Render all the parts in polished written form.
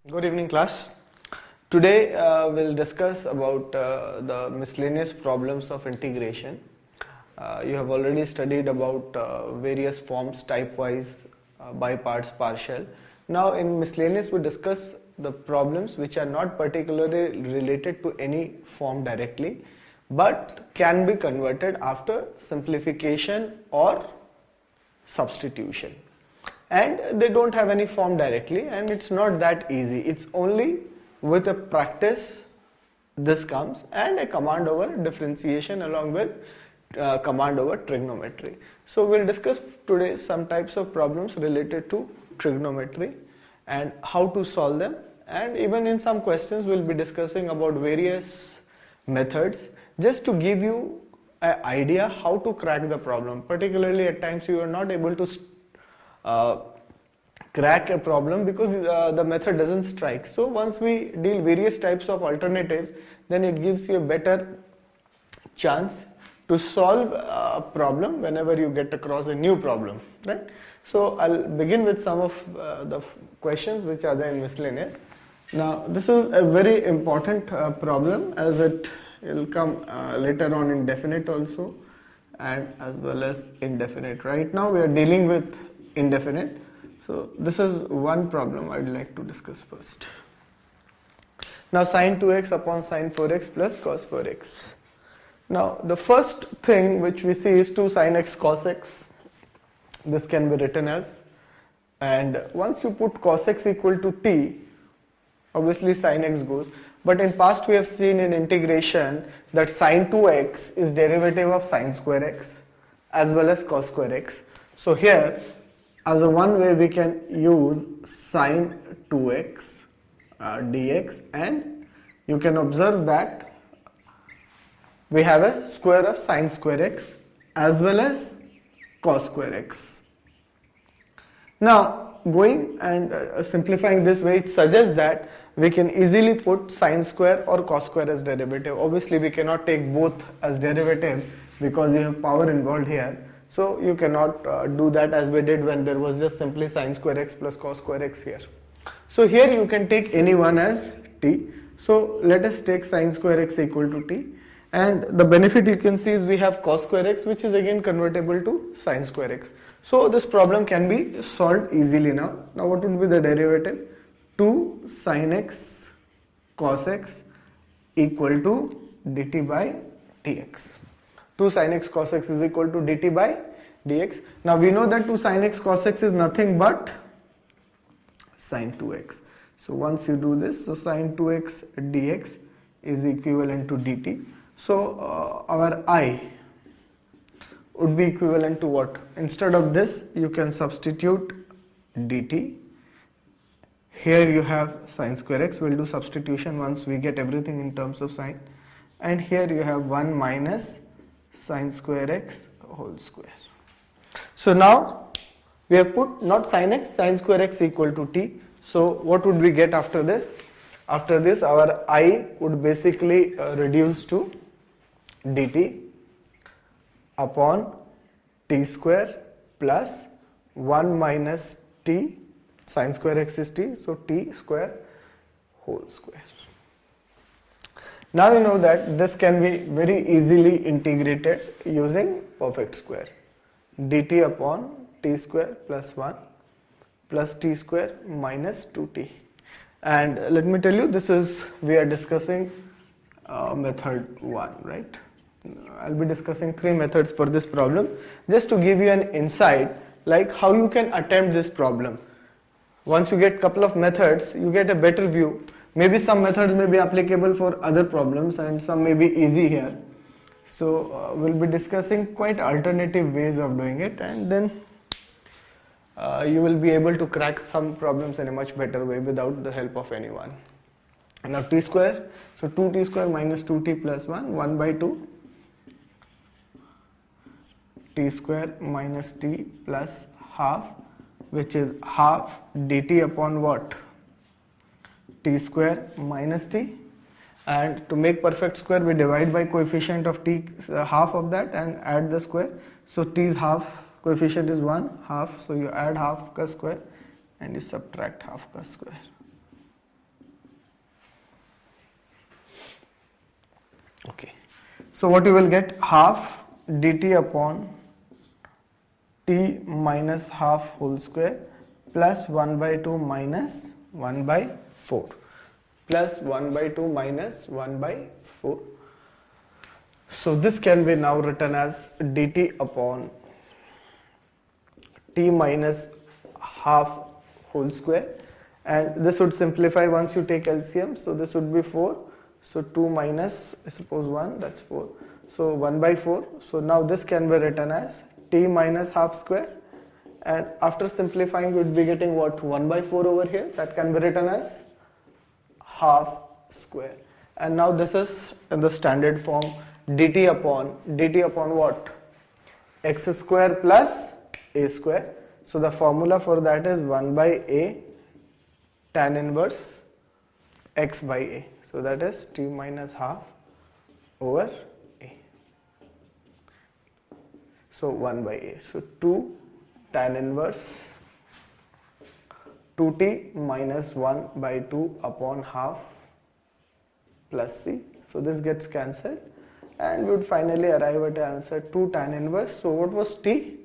Good evening, class. Today we'll discuss about the miscellaneous problems of integration. You have already studied about various forms, type-wise, by parts, partial. Now in miscellaneous we discuss the problems which are not particularly related to any form directly, but can be converted after simplification or substitution. And they don't have any form directly, and it's not that easy. It's only with a practice this comes, and a command over differentiation along with command over trigonometry. So we'll discuss today some types of problems related to trigonometry and how to solve them, and even in some questions we'll be discussing about various methods just to give you an idea how to crack the problem. Particularly at times you are not able to crack a problem because the method doesn't strike. So once we deal various types of alternatives, then it gives you a better chance to solve a problem whenever you get across a new problem, right? So I'll begin with some of the questions which are there in miscellaneous. Now this is a very important problem, as it will come later on in definite also and as well as indefinite. Right now we are dealing with indefinite. So this is one problem I'd like to discuss first. Now sin 2x upon sin 4x plus cos 4x. Now the first thing which we see is 2 sin x cos x. This can be written as, and once you put cos x equal to t, obviously sin x goes. But in past we have seen in integration that sin 2x is derivative of sin square x as well as cos square x. So here, as a one way we can use sin 2x dx, and you can observe that we have a square of sin square x as well as cos square x. Now going and simplifying this way, it suggests that we can easily put sin square or cos square as derivative. Obviously we cannot take both as derivative because you have power involved here. So you cannot do that as we did when there was just simply sin square x plus cos square x here. So here you can take any one as t. So let us take sin square x equal to t, and the benefit you can see is we have cos square x, which is again convertible to sin square x. So this problem can be solved easily now. Now what would be the derivative? 2 sin x cos x equal to dt by dx. 2 sin x cos x is equal to dt by dx. Now we know that 2 sin x cos x is nothing but sin 2x. So once you do this, so sin 2x dx is equivalent to dt. So our I would be equivalent to what? Instead of this, you can substitute dt. Here you have sin square x. We'll do substitution once we get everything in terms of sin. And here you have 1 minus sin square x whole square. So now we have put not sin x, sin square x equal to t. So what would we get after this? After this, our I would basically reduce to dt upon t square plus 1 minus t, sin square x is t, so t square whole square. Now you know that this can be very easily integrated using perfect square. Dt upon t square plus 1 plus t square minus 2t. And let me tell you, this is, we are discussing method 1, right? I'll be discussing 3 methods for this problem just to give you an insight like how you can attempt this problem. Once you get couple of methods, you get a better view. Maybe some methods may be applicable for other problems and some may be easy here. So we'll be discussing quite alternative ways of doing it, and then you will be able to crack some problems in a much better way without the help of anyone. Now t square, so 2t square minus 2t plus 1, 1 by 2. T square minus t plus half, which is half dt upon what? T square minus t, and to make perfect square we divide by coefficient of t, half of that, and add the square. So t is half, coefficient is 1, half, so you add half ka square and you subtract half ka square. So what you will get, half dt upon t minus half whole square plus 1 by 2 minus 1 by 4 plus 1 by 2 minus 1 by 4. So this can be now written as dt upon t minus half whole square, and this would simplify once you take LCM. So this would be 4. So 2 minus, I suppose 1, that's 4. So 1 by 4. So now this can be written as t minus half square, and after simplifying we would be getting what, 1 by 4 over here, that can be written as half square. And now this is in the standard form, dt upon what, x square plus a square. So the formula for that is 1 by a tan inverse x by a. So that is t minus half over a. So 1 by a. So 2 tan inverse 2t minus 1 by 2 upon half plus c. So this gets cancelled and we would finally arrive at the answer 2 tan inverse. So what was t?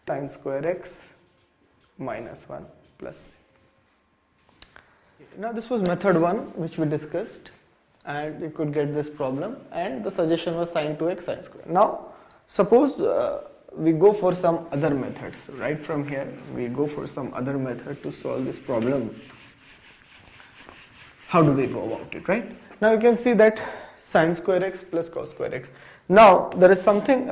Tan square x minus 1 plus c. Now this was method 1 which we discussed, and you could get this problem, and the suggestion was sin 2x sin square. Now suppose we go for some other method. So right from here we go for some other method to solve this problem. How do we go about it, right? Now you can see that sin square x plus cos square x. Now there is something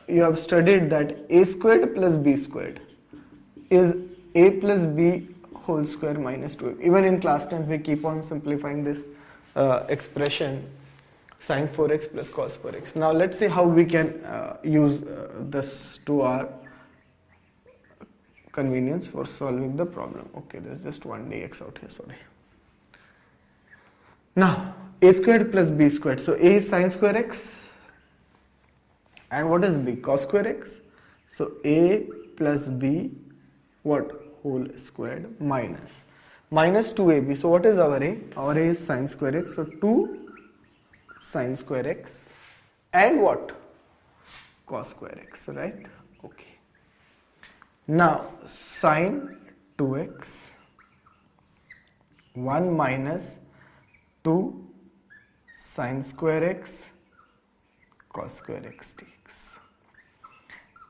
you have studied, that a squared plus b squared is a plus b whole square minus 2. Even in class 10 we keep on simplifying this expression, sin 4x plus cos 4x. Now let's see how we can use this to our convenience for solving the problem. Okay, there's just one dx out here, sorry. Now a squared plus b squared. So a is sin square x, and what is b? Cos square x. So a plus b, what? Whole squared minus 2ab. So what is our a? Our a is sin square x. So 2 sin square x and what? Cos square x, right? Okay. Now sin 2x 1 minus 2 sin square x cos square x dx.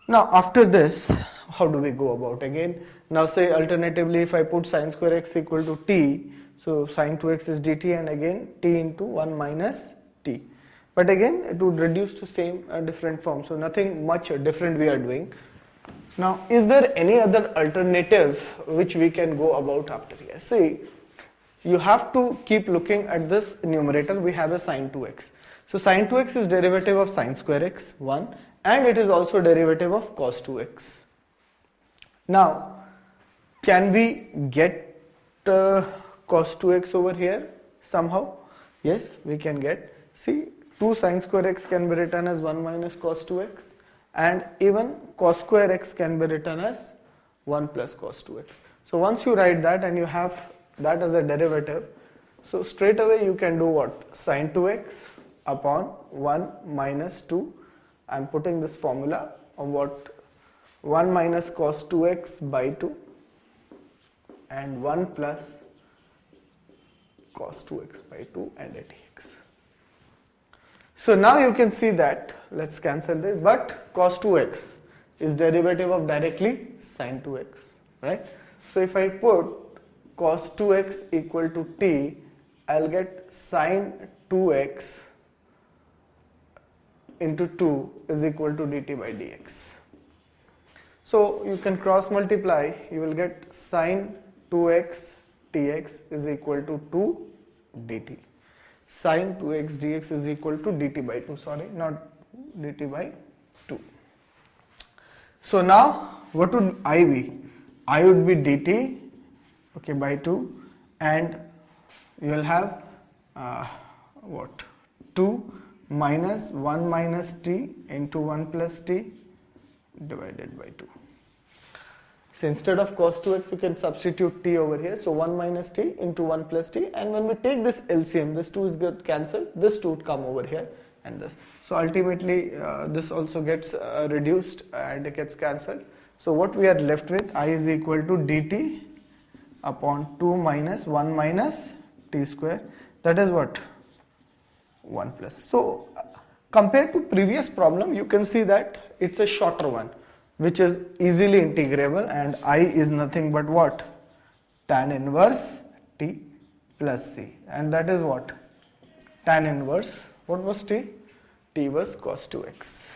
Now after this, how do we go about again? Now say alternatively if I put sin square x equal to t, so sin 2x is dt, and again t into 1 minus t. But again it would reduce to same different form, so nothing much different we are doing. Now is there any other alternative which we can go about after here? See, you have to keep looking at this numerator. We have a sin 2x. So sin 2x is derivative of sin square x, 1, and it is also derivative of cos 2x. Now can we get cos 2x over here somehow? Yes, we can get. See, 2 sin square x can be written as 1 minus cos 2x, and even cos square x can be written as 1 plus cos 2x. So once you write that and you have that as a derivative, so straight away you can do what? Sin 2x upon 1 minus 2. I am putting this formula of what? 1 minus cos 2x by 2 and 1 plus cos 2x by 2 and a dx. So now you can see that, let's cancel this, but cos 2x is derivative of directly sin 2x, right? So if I put cos 2x equal to t, I'll get sin 2x into 2 is equal to dt by dx. So you can cross multiply, you will get sin 2x dx is equal to 2 dt. Sin 2x dx is equal to dt by 2, sorry, not dt by 2. So now what would I be? I would be dt, okay, by 2, and you will have what? 2 minus 1 minus t into 1 plus t divided by 2. So instead of cos 2x you can substitute t over here, so 1 minus t into 1 plus t, and when we take this LCM, this 2 is get cancelled, this 2 would come over here and this. So ultimately this also gets reduced and it gets cancelled. So what we are left with, I is equal to dt upon 2 minus 1 minus t square, that is what, 1 plus. So compared to previous problem, you can see that it's a shorter one which is easily integrable, and I is nothing but what, tan inverse t plus c, and that is what, tan inverse, what was t? T was cos 2x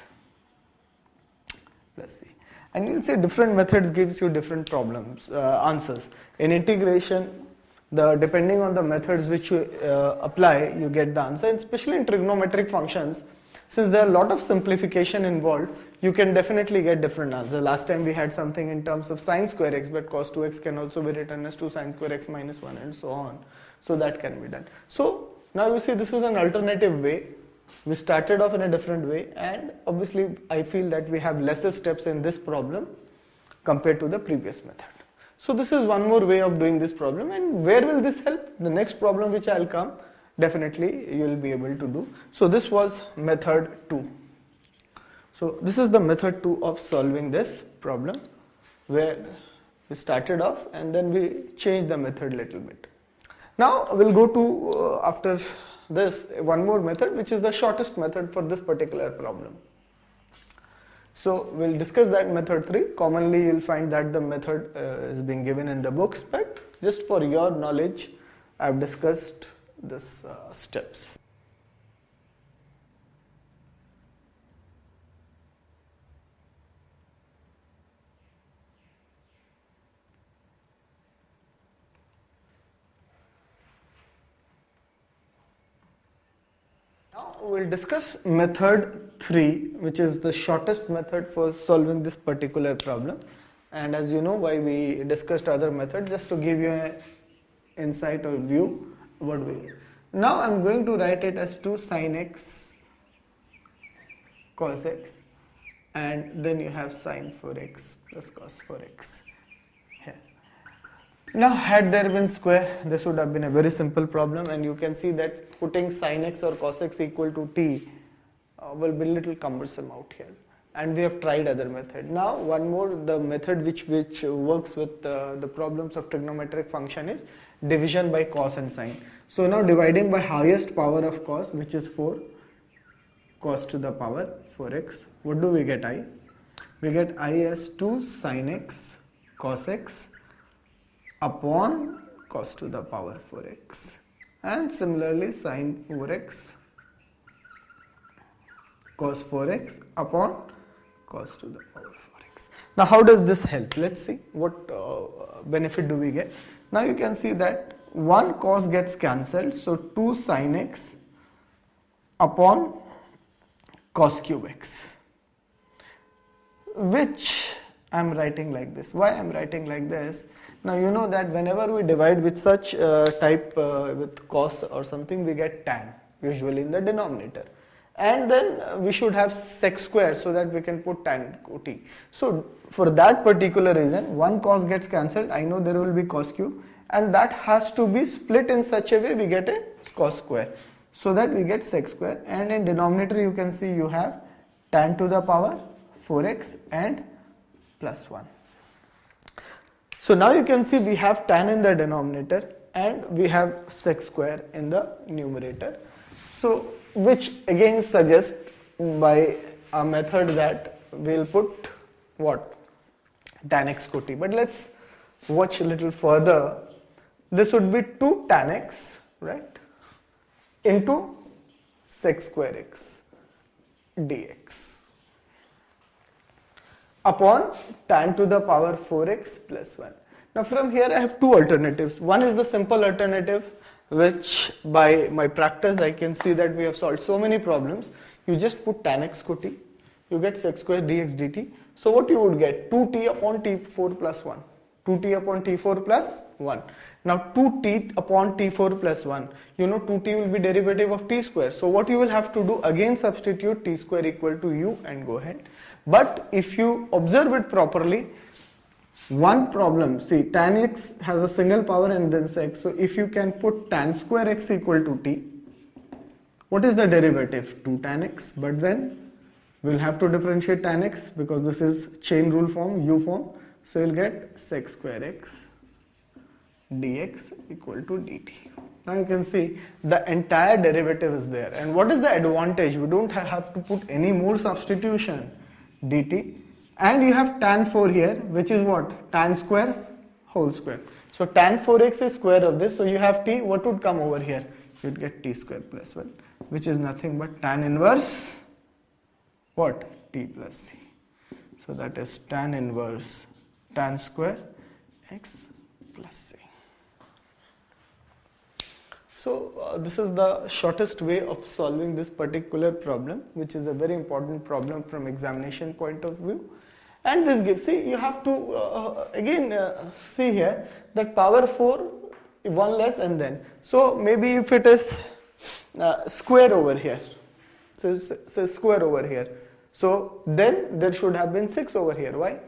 plus c. And you'll see different methods gives you different problems, answers. In integration, depending on the methods which you apply, you get the answer. And especially in trigonometric functions, since there are a lot of simplification involved, you can definitely get different answers. Last time we had something in terms of sine square x, but cos 2x can also be written as 2 sine square x minus 1 and so on. So that can be done. So now you see this is an alternative way. We started off in a different way, and obviously I feel that we have lesser steps in this problem compared to the previous method. So this is one more way of doing this problem, and where will this help? The next problem which I'll come, definitely you will be able to do. So this was method 2. So this is the method 2 of solving this problem, where we started off and then we changed the method a little bit. Now we'll go to after this one more method, which is the shortest method for this particular problem. So we'll discuss that method 3. Commonly you'll find that the method is being given in the books, but just for your knowledge, I've discussed this steps. Now we'll discuss method 3, which is the shortest method for solving this particular problem. And as you know why we discussed other methods, just to give you an insight or view what we. Now I'm going to write it as 2 sin x cos x, and then you have sin 4x plus cos 4x. Now had there been square, this would have been a very simple problem, and you can see that putting sin x or cos x equal to t will be a little cumbersome out here, and we have tried other method. Now one more, the method which works with the problems of trigonometric function is division by cos and sin. So now dividing by highest power of cos, which is 4, cos to the power 4x, what do we get? I? We get I as 2 sin x cos x upon cos to the power 4x, and similarly sin 4x cos 4x upon cos to the power 4x. Now how does this help? Let's see what benefit do we get. Now you can see that one cos gets cancelled, so 2 sin x upon cos cube x, which I am writing like this. Why I am writing like this? Now you know that whenever we divide with such type with cos or something, we get tan usually in the denominator, and then we should have sec square so that we can put tan t. So for that particular reason, one cos gets cancelled. I know there will be cos cube, and that has to be split in such a way we get a cos square, so that we get sec square, and in denominator you can see you have tan to the power 4x and plus 1. So now you can see we have tan in the denominator and we have sec square in the numerator. So which again suggests by a method that we'll put what? Tan x co t. But let's watch a little further. This would be 2 tan x, right, into sec square x dx upon tan to the power 4x plus 1. Now from here I have two alternatives. One is the simple alternative, which by my practice I can see that we have solved so many problems. You just put tan x co t, you get sec square dx dt. So what you would get? 2t upon t4 plus 1. 2t upon t4 plus 1. Now 2t upon t4 plus 1, you know 2t will be derivative of t square. So what you will have to do, again substitute t square equal to u and go ahead. But if you observe it properly, one problem, see tan x has a single power and then sec. So if you can put tan square x equal to t, What is the derivative? 2 tan x, but then we'll have to differentiate tan x because this is chain rule form, u form. So you'll get sec square x dx equal to dt. Now you can see the entire derivative is there. And what is the advantage? We don't have to put any more substitution, dt. And you have tan 4 here, which is what? Tan squares whole square. So tan 4x is square of this. So you have t. What would come over here? You'd get t square plus 1, which is nothing but tan inverse what? T plus c. So that is tan inverse tan square x plus c. So this is the shortest way of solving this particular problem, which is a very important problem from examination point of view. And this gives, see, you have to again see here that power 4, 1 less and then. So maybe if it is square over here, so it's square over here. So then there should have been 6 over here. Why?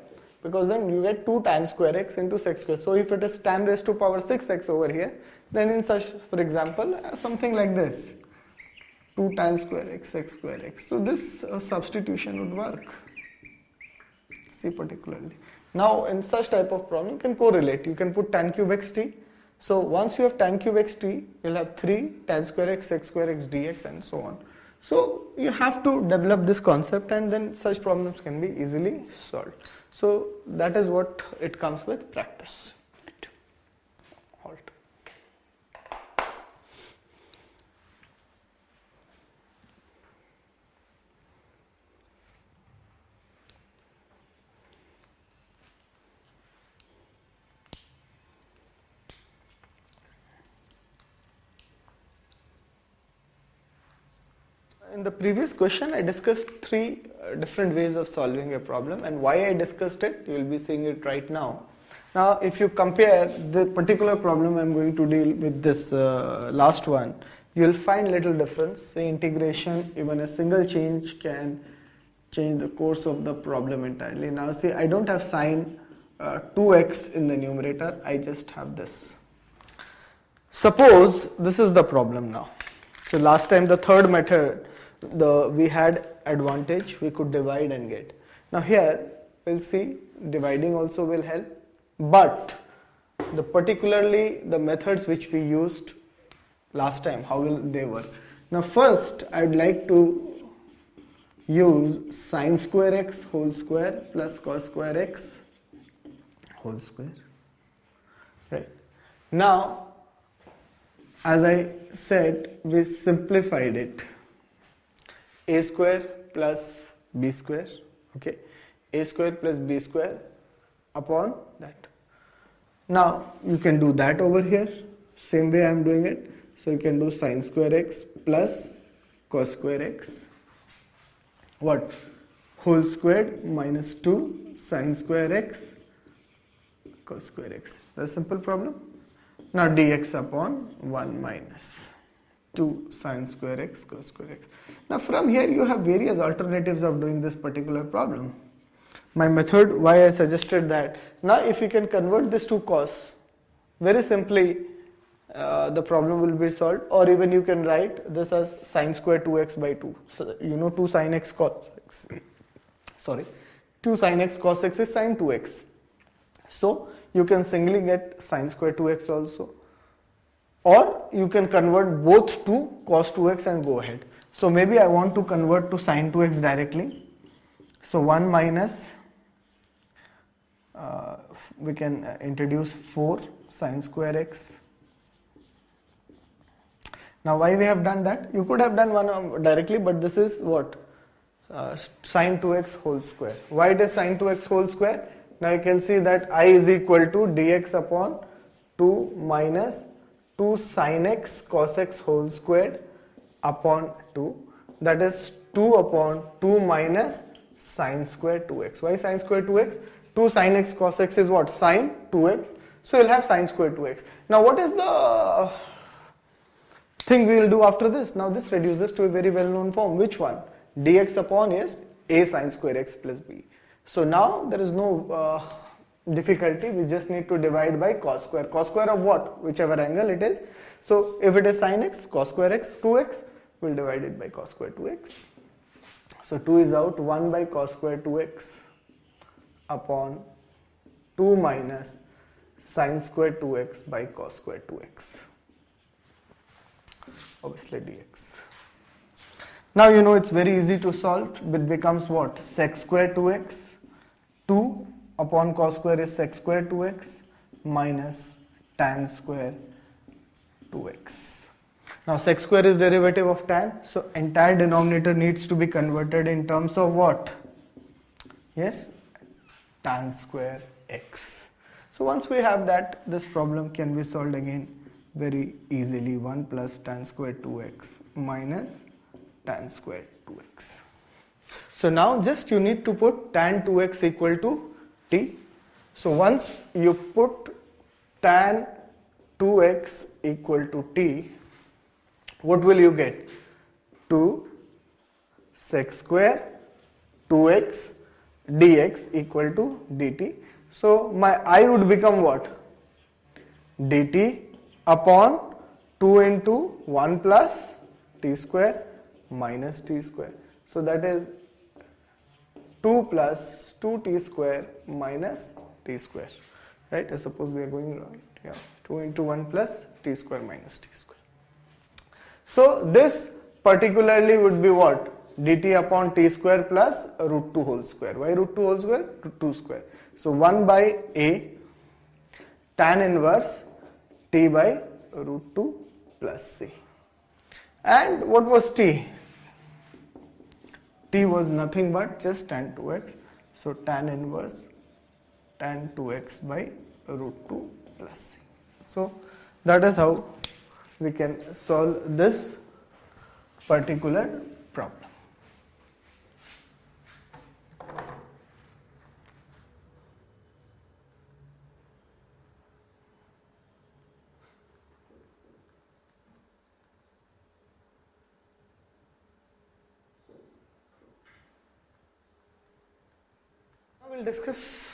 Because then you get 2 tan square x into sec square. So if it is tan raised to power 6x over here, then in such, for example, something like this, 2 tan square x, sec square x. So this substitution would work. See particularly. Now in such type of problem you can correlate. You can put tan cube xt. So once you have tan cube xt, you'll have 3 tan square x, sec square x dx and so on. So you have to develop this concept and then such problems can be easily solved. So that is what it comes with practice. Halt. In the previous question, I discussed 3 different ways of solving a problem, and why I discussed it, you will be seeing it right now. Now, if you compare the particular problem I am going to deal with this last one, you will find little difference. Say integration, even a single change can change the course of the problem entirely. Now, see, I don't have sine 2x in the numerator, I just have this. Suppose this is the problem now. So last time the third method, we had advantage, we could divide and get. Now here we'll see dividing also will help, but particularly the methods which we used last time, how will they work? Now first I'd like to use sine square x whole square plus cos square x whole square. Right. Now as I said, we simplified it. A square plus b square, okay, a square plus b square upon that. Now you can do that over here, same way I am doing it. So you can do sine square x plus cos square x, what, whole squared minus 2 sine square x cos square x. That's a simple problem. Now dx upon 1 minus 2 sine square x cos square x. Now from here you have various alternatives of doing this particular problem. My method, why I suggested that, now if you can convert this to cos, very simply the problem will be solved, or even you can write this as sine square 2x by 2. So you know 2 sine x cos x, sorry, 2 sine x cos x is sine 2x. So you can singly get sine square 2x also, or you can convert both to cos 2x and go ahead. So maybe I want to convert to sine 2x directly. So 1 minus, we can introduce 4 sine square x. Now why we have done that? You could have done one directly, but this is what? Sine 2x whole square. Why it is sine 2x whole square? Now you can see that I is equal to dx upon 2 minus 2 sine x cos x whole squared upon 2. That is 2 upon 2 minus sine square 2x. Why sine square 2x? 2 sine x cos x is what? Sine 2x. So you'll have sine square 2x. Now what is the thing we will do after this? Now this reduces to a very well known form. Which one? Dx upon is a sine square x plus b. So now there is no difficulty, we just need to divide by cos square of what? Whichever angle it is. So if it is sin x, cos square x 2x, we'll divide it by cos square 2x. So 2 is out, 1 by cos square 2x upon 2 minus sin square 2x by cos square 2x, obviously dx. Now you know it's very easy to solve. It becomes what? Sec square 2x. 2 upon cos square is sec square 2x minus tan square 2x. Now sec square is derivative of tan, so entire denominator needs to be converted in terms of what? Yes, tan square x. So once we have that, this problem can be solved again very easily. 1 plus tan square 2x minus tan square 2x. So now just you need to put tan 2x equal to t. So once you put tan 2x equal to t, what will you get? 2 sec square 2x dx equal to dt. So my I would become what? dt upon 2 into 1 plus t square minus t square. So that is 2 plus 2t square minus t square. Right? I suppose we are going wrong. Yeah. 2 into 1 plus t square minus t square. So this particularly would be what? dt upon t square plus root 2 whole square. Why root 2 whole square? Root 2 square. So 1 by a tan inverse t by root 2 plus c. And what was t? T was nothing but just tan 2x. So tan inverse tan 2x by root 2 plus c. So that is how we can solve this particular problem. Now we'll discuss,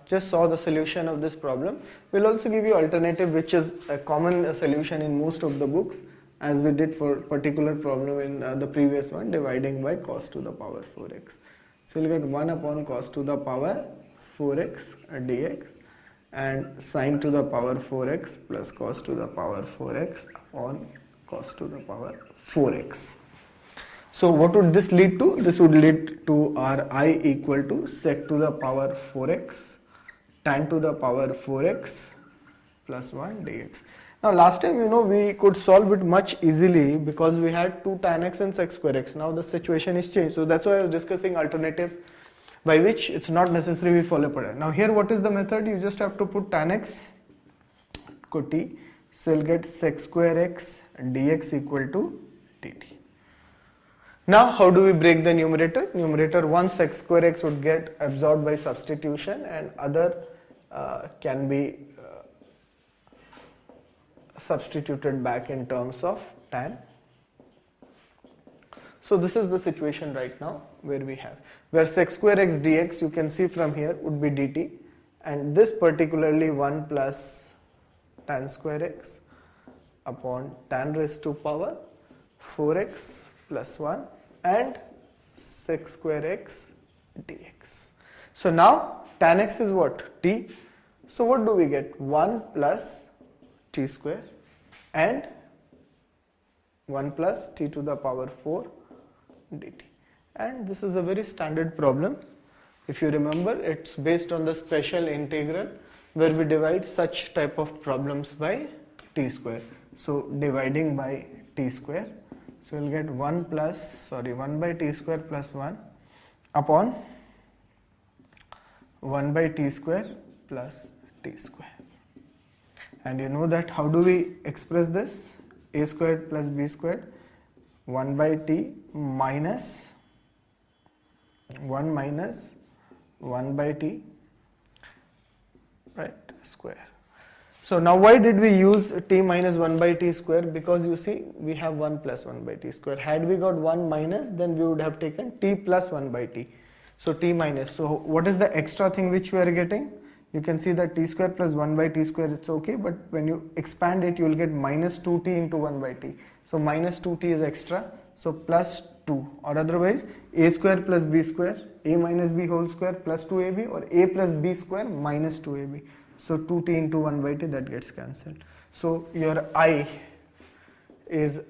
just saw the solution of this problem. We'll also give you alternative, which is a common solution in most of the books, as we did for particular problem in the previous one, dividing by cos to the power 4x. So you'll get 1 upon cos to the power 4x dx and sin to the power 4x plus cos to the power 4x upon cos to the power 4x. So what would this lead to? This would lead to our I equal to sec to the power 4x tan to the power 4x plus 1 dx. Now last time we could solve it much easily because we had 2 tan x and sec square x. Now the situation is changed. So that's why I was discussing alternatives by which it's not necessary we follow pattern. Now here what is the method? You just have to put tan x को t. So you'll get sec square x dx equal to dt. Now how do we break the numerator? Numerator 1 sec square x would get absorbed by substitution and other can be substituted back in terms of tan. So this is the situation right now where we have, where sec square x dx you can see from here would be dt, and this particularly 1 plus tan square x upon tan raised to power 4x plus 1 and sec square x dx. So now tan x is what? T. So what do we get? 1 plus t square and 1 plus t to the power 4 dt. And this is a very standard problem. If you remember, it's based on the special integral where we divide such type of problems by t square. So dividing by t square, so we'll get 1 by t square plus 1 upon 1 by t square plus t square. And you know that how do we express this? A squared plus b squared 1 by t minus 1 minus 1 by t, right, square. So now why did we use t minus 1 by t square? Because you see we have 1 plus 1 by t square. Had we got 1 minus, then we would have taken t plus 1 by t. So t minus. So what is the extra thing which we are getting? you can see that t square plus 1 by t square, it's okay, but when you expand it, you will get minus 2t into 1 by t. So minus 2t is extra, so plus 2, or otherwise a square plus b square, a minus b whole square plus 2ab, or a plus b square minus 2ab. So 2t into 1 by t, that gets cancelled. So your I is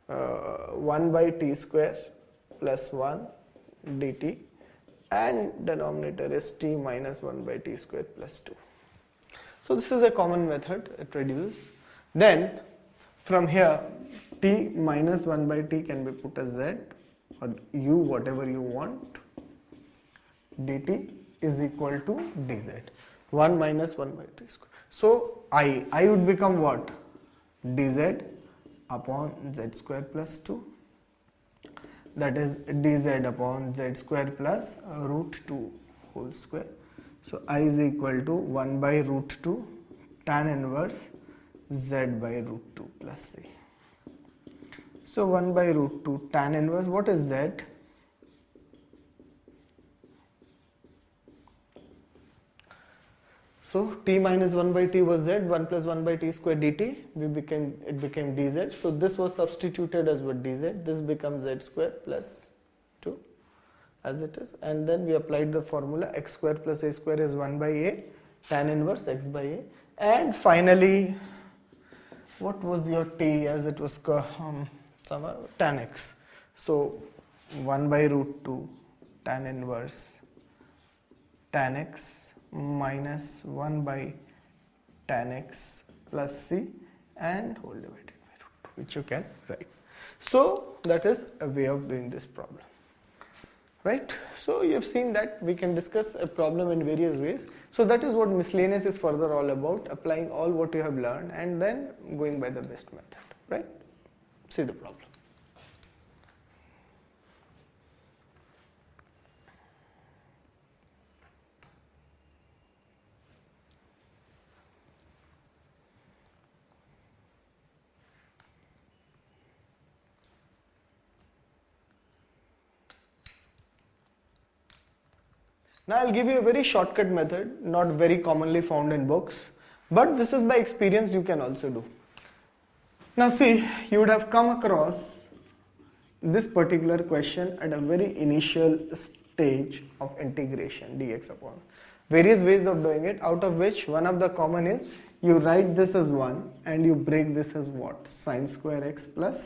1 by t square plus 1 dt, and denominator is t minus 1 by t square plus 2. So this is a common method, it reduces. Then from here, t minus 1 by t can be put as z, or u, whatever you want. Dt is equal to dz, 1 minus 1 by t square. So I would become what? Dz upon z square plus 2, that is dz upon z square plus root 2 whole square. So I is equal to 1 by root 2 tan inverse z by root 2 plus c. So 1 by root 2 tan inverse, what is z? So t minus 1 by t was z, 1 plus 1 by t square dt, it became dz. So this was substituted as what dz, this becomes z square plus 2 as it is, and then we applied the formula x square plus a square is 1 by a, tan inverse x by a, and finally what was your t, as it was tan x. So 1 by root 2 tan inverse tan x minus 1 by tan x plus c and whole divided by root 2, which you can write. So that is a way of doing this problem, right? So you have seen that we can discuss a problem in various ways. So that is what miscellaneous is further all about, applying all what you have learned and then going by the best method, right? See the problem. Now I'll give you a very shortcut method, not very commonly found in books, but this is by experience you can also do. Now see, you would have come across this particular question at a very initial stage of integration, dx upon. Various ways of doing it, out of which one of the common is you write this as 1 and you break this as what? Sin square x plus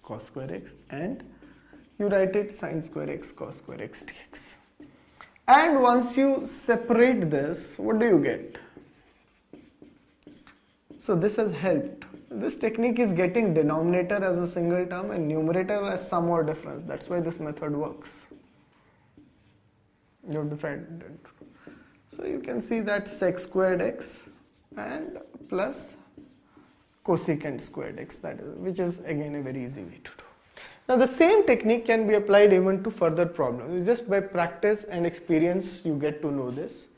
cos square x, and you write it sin square x cos square x dx. And once you separate this, what do you get? So this has helped. This technique is getting denominator as a single term and numerator as sum or difference. That's why this method works. You have defined it. So you can see that sec squared x and plus cosecant squared x, that is, which is again a very easy way to do. Now the same technique can be applied even to further problems. Just by practice and experience you get to know this.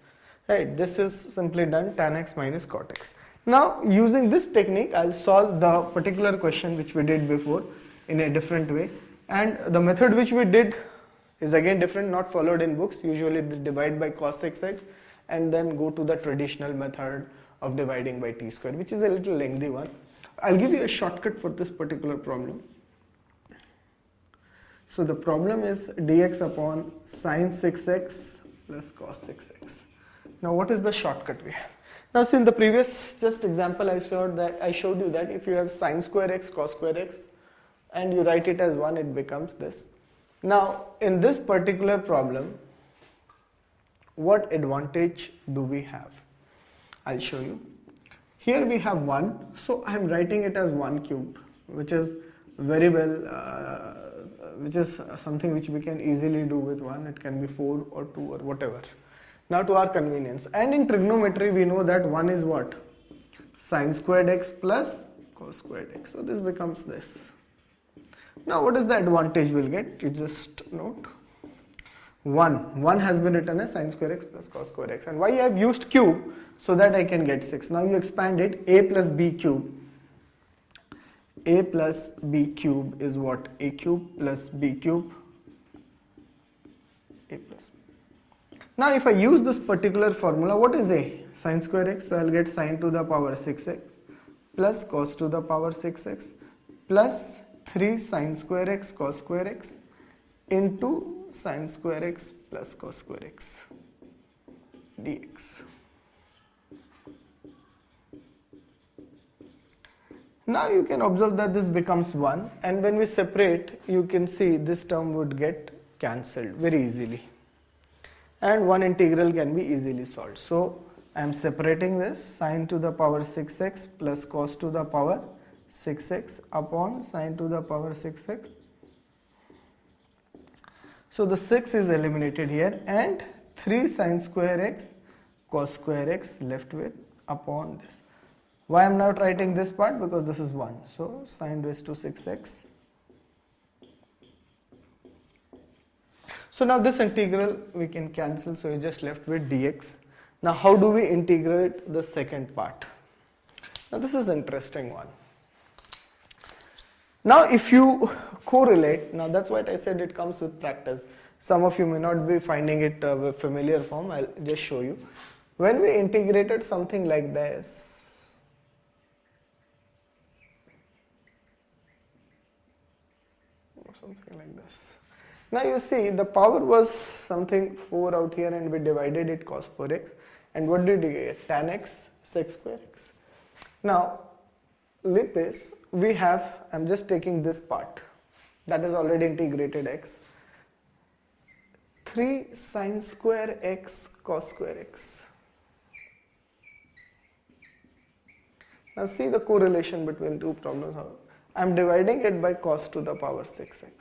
Right, this is simply done tan x minus cot x. Now using this technique I'll solve the particular question which we did before in a different way, and the method which we did is again different, not followed in books. Usually they divide by cos x and then go to the traditional method of dividing by t square, which is a little lengthy one. I'll give you a shortcut for this particular problem. So the problem is dx upon sin 6x plus cos 6x. Now what is the shortcut we have? Now see, in the previous just example I showed you that if you have sin square x cos square x and you write it as 1, it becomes this. Now in this particular problem, what advantage do we have? I'll show you. Here we have 1, so I am writing it as 1 cubed, which is very well which is something which we can easily do with 1. It can be 4 or 2 or whatever. Now to our convenience, and in trigonometry we know that 1 is what? Sin squared x plus cos squared x. So this becomes this. Now what is the advantage we'll get? You just note 1 has been written as sin square x plus cos square x, and why I have used cube? So that I can get 6. Now you expand it, a plus b cube. A plus b cube is what? A cube plus b cube, a plus b. Now if I use this particular formula, what is a? Sine square x, so I'll get sine to the power 6x plus cos to the power 6x plus 3 sine square x cos square x into sine square x plus cos square x dx. Now you can observe that this becomes 1, and when we separate, you can see this term would get cancelled very easily, and one integral can be easily solved. So I am separating this sine to the power 6x plus cos to the power 6x upon sine to the power 6x. So the 6 is eliminated here, and 3 sine square x cos square x left with upon this. Why I am not writing this part? Because this is 1. So sine raised to 6x. So now this integral we can cancel, so you just left with dx. Now how do we integrate the second part? Now this is interesting one. Now if you correlate, now that's what I said, it comes with practice. Some of you may not be finding it a familiar form, I'll just show you. When we integrated something like this, something like this. Now you see the power was something 4 out here, and we divided it cos 4x, and what did we get? Tan x sec square x. Now with this we have, I'm just taking this part that is already integrated x, 3 sine square x cos square x. Now see the correlation between two problems. I am dividing it by cos to the power 6x.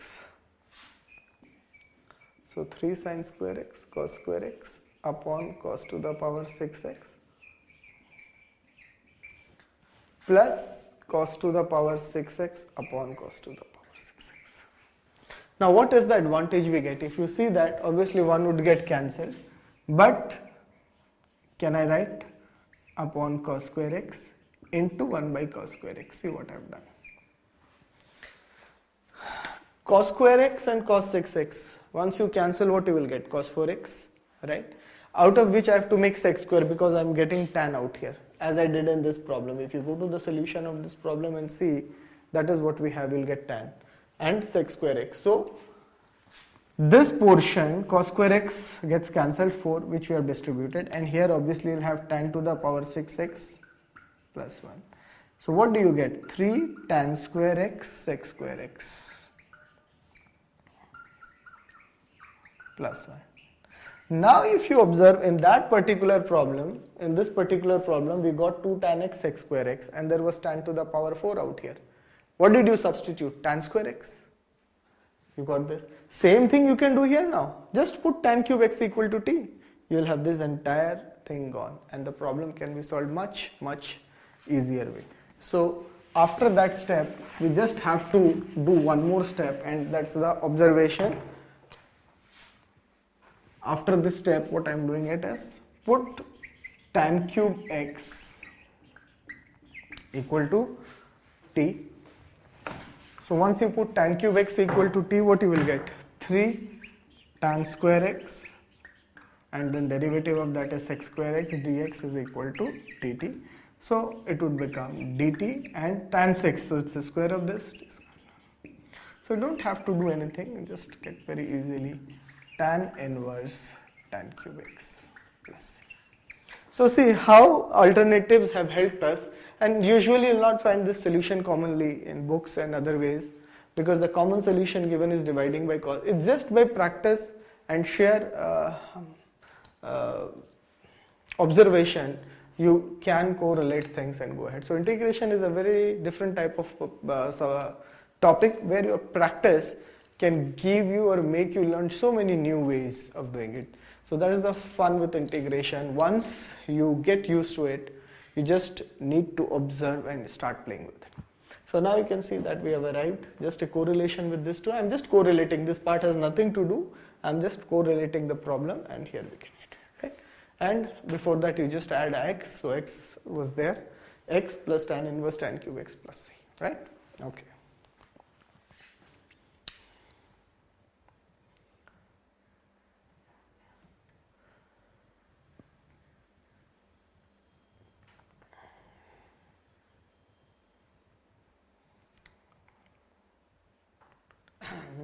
So 3 sine square x cos square x upon cos to the power 6x plus cos to the power 6x upon cos to the power 6x. Now what is the advantage we get? If you see that, obviously one would get cancelled, but can I write upon cos square x into 1 by cos square x? See what I have done. Cos square x and cos 6x, once you cancel, what you will get? Cos 4x, right? Out of which I have to make sec square because I am getting tan out here, as I did in this problem. If you go to the solution of this problem and see, that is what we have, we will get tan and sec square x. So this portion cos square x gets cancelled, 4, which we have distributed, and here obviously you will have tan to the power 6x plus 1. So what do you get? 3 tan square x sec square x plus 1. Now if you observe in that particular problem, in this particular problem we got 2 tan x sec square x, and there was tan to the power 4 out here. What did you substitute? Tan square x. You got this. Same thing you can do here now. Just put tan cube x equal to t. You will have this entire thing gone, and the problem can be solved much easier way. So after that step, we just have to do one more step, and that's the observation. After this step, what I am doing it is put tan cube x equal to t. So once you put tan cube x equal to t, what you will get? 3 tan square x, and then derivative of that is sec square x dx is equal to dt. So it would become dt and tan 6, so it's the square of this. So you don't have to do anything, you just get very easily tan inverse tan cube x plus c. So see how alternatives have helped us, and usually you will not find this solution commonly in books and other ways, because the common solution given is dividing by cos. It's just by practice and sheer observation you can correlate things and go ahead. So integration is a very different type of topic where your practice can give you or make you learn so many new ways of doing it. So that is the fun with integration. Once you get used to it, you just need to observe and start playing with it. So now you can see that we have arrived, just a correlation with this two. I am just correlating, this part has nothing to do, I am just correlating the problem, and here we can get it, right? And before that you just add x, so x was there, x plus tan inverse tan cube x plus c, right? Okay.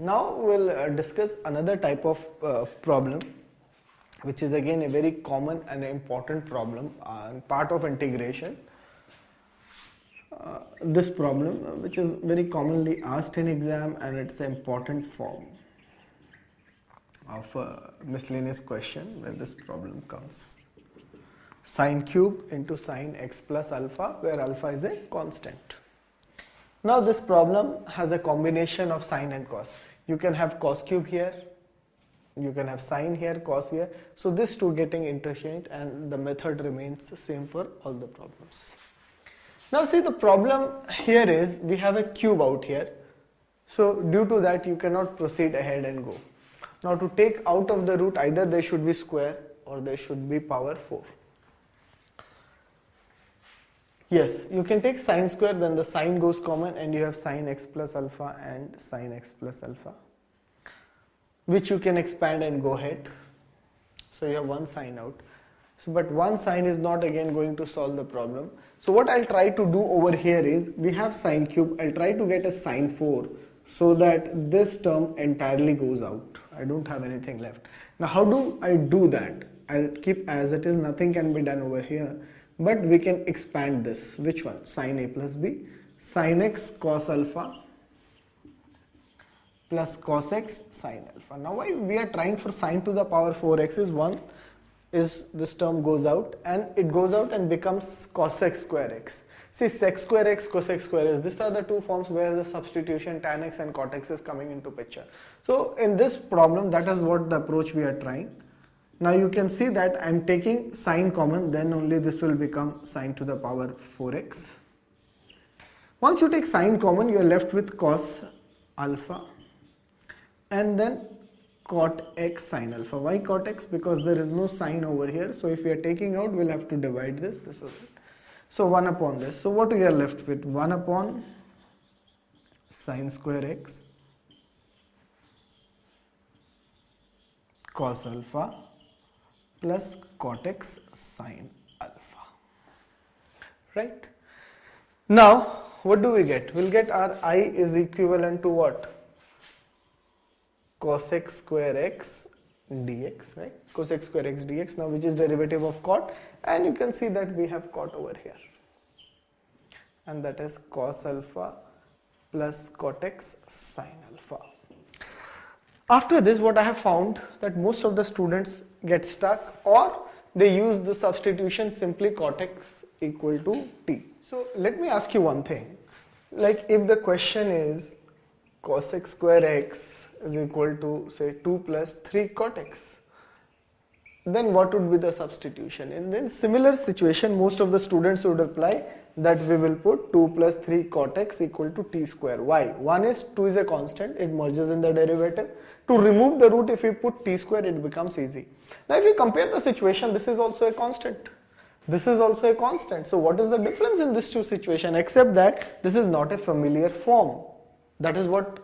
Now we'll discuss another type of problem, which is again a very common and important problem and part of integration. This problem, which is very commonly asked in exam, and it's an important form of a miscellaneous question where this problem comes. Sine cube into sine x plus alpha, where alpha is a constant. Now this problem has a combination of sine and cos. You can have cos cube here, you can have sine here, cos here. So these two getting interchanged, and the method remains the same for all the problems. Now see, the problem here is we have a cube out here. So due to that you cannot proceed ahead and go. Now to take out of the root, either they should be square or they should be power 4. Yes, you can take sine square, then the sine goes common and you have sine x plus alpha and sine x plus alpha, which you can expand and go ahead. So you have one sine out. So, but one sine is not again going to solve the problem. So what I'll try to do over here is, we have sine cube, I'll try to get a sine 4 so that this term entirely goes out. I don't have anything left. Now how do I do that? I'll keep as it is, nothing can be done over here. But we can expand this. Which one? Sine a plus b, sine x cos alpha plus cos x sine alpha. Now why we are trying for sine to the power 4x is, one is this term goes out, and it goes out and becomes cos x square x. See, sec square x, cos x square x, these are the two forms where the substitution tan x and cot x is coming into picture. So in this problem, that is what the approach we are trying. Now you can see that I am taking sine common, then only this will become sine to the power 4x. Once you take sine common, you are left with cos alpha and then cot x sine alpha. Why cot x? Because there is no sine over here. So if we are taking out, we'll have to divide this. This is it. So 1 upon this. So what we are left with? 1 upon sine square x cos alpha plus cot x sine alpha, right? Now what do we get? We'll get our I is equivalent to what? Cos x square x dx, right? Cos x square x dx, now which is derivative of cot, and you can see that we have cot over here, and that is cos alpha plus cot x sine alpha. After this, what I have found that most of the students get stuck, or they use the substitution simply cot x equal to t. So let me ask you one thing, like if the question is cos x square x is equal to say 2 plus 3 cot x, then what would be the substitution? In then similar situation, most of the students would reply that we will put 2 plus 3 cot x equal to t square. Why? One is 2 is a constant, it merges in the derivative. To remove the root, if we put t square, it becomes easy. Now if you compare the situation, this is also a constant, this is also a constant. So what is the difference in these two situations, except that this is not a familiar form? That is what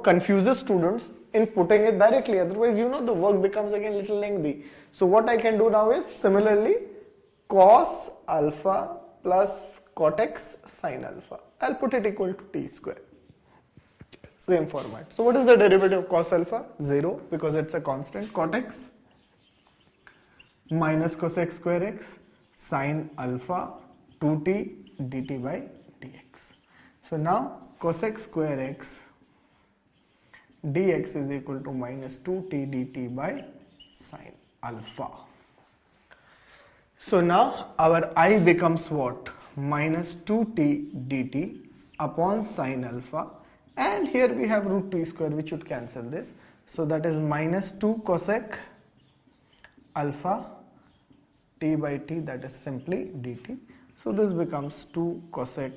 confuses students in putting it directly. Otherwise the work becomes again little lengthy. So what I can do now is similarly cos alpha plus cot x sine alpha. I'll put it equal to t square. Same format. So what is the derivative of cos alpha? 0, because it's a constant. Cot x minus cos x square x sine alpha 2t dt by dx. So now cos x square x dx is equal to minus 2t dt by sine alpha. So now our I becomes what? Minus 2t dt upon sine alpha, and here we have root t square, which should cancel this. So that is minus 2 cosec alpha t by t, that is simply dt. So this becomes 2 cosec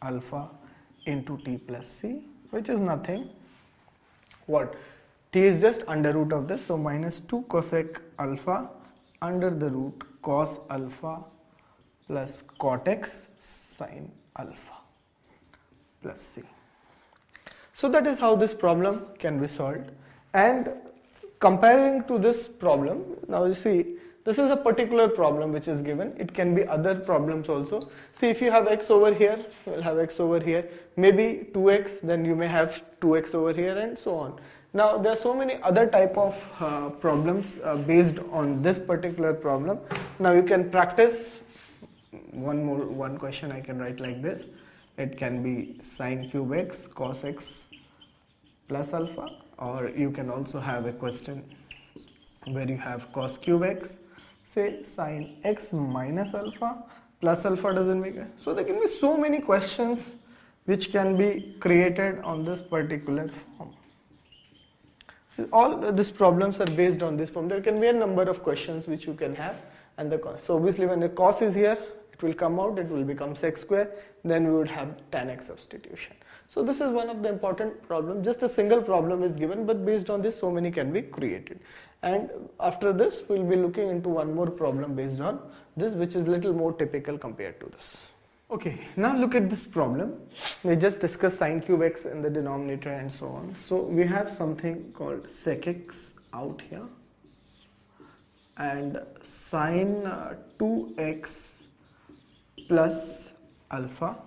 alpha into t plus c, which is nothing. What? T is just under root of this, so minus 2 cosec alpha under the root cos alpha plus cot x sine alpha plus c. So that is how this problem can be solved. And comparing to this problem, now you see This is a particular problem which is given. It can be other problems also. See, if you have x over here, you will have x over here, maybe 2x, then you may have 2x over here, and so on. Now there are so many other type of problems based on this particular problem. Now you can practice one question I can write like this. It can be sine cube x cos x plus alpha, or you can also have a question where you have cos cube x, say sine x minus alpha plus alpha doesn't make it. So there can be so many questions which can be created on this particular form. So all these problems are based on this form. There can be a number of questions which you can have, and the cos. So obviously when the cos is here, it will come out, it will become sec square, then we would have tan x substitution. So this is one of the important problems. Just a single problem is given, but based on this so many can be created. And after this we will be looking into one more problem based on this, which is little more typical compared to this. Okay, now look at this problem. We just discussed sine cube x in the denominator and so on. So we have something called sec x out here and sine 2x plus alpha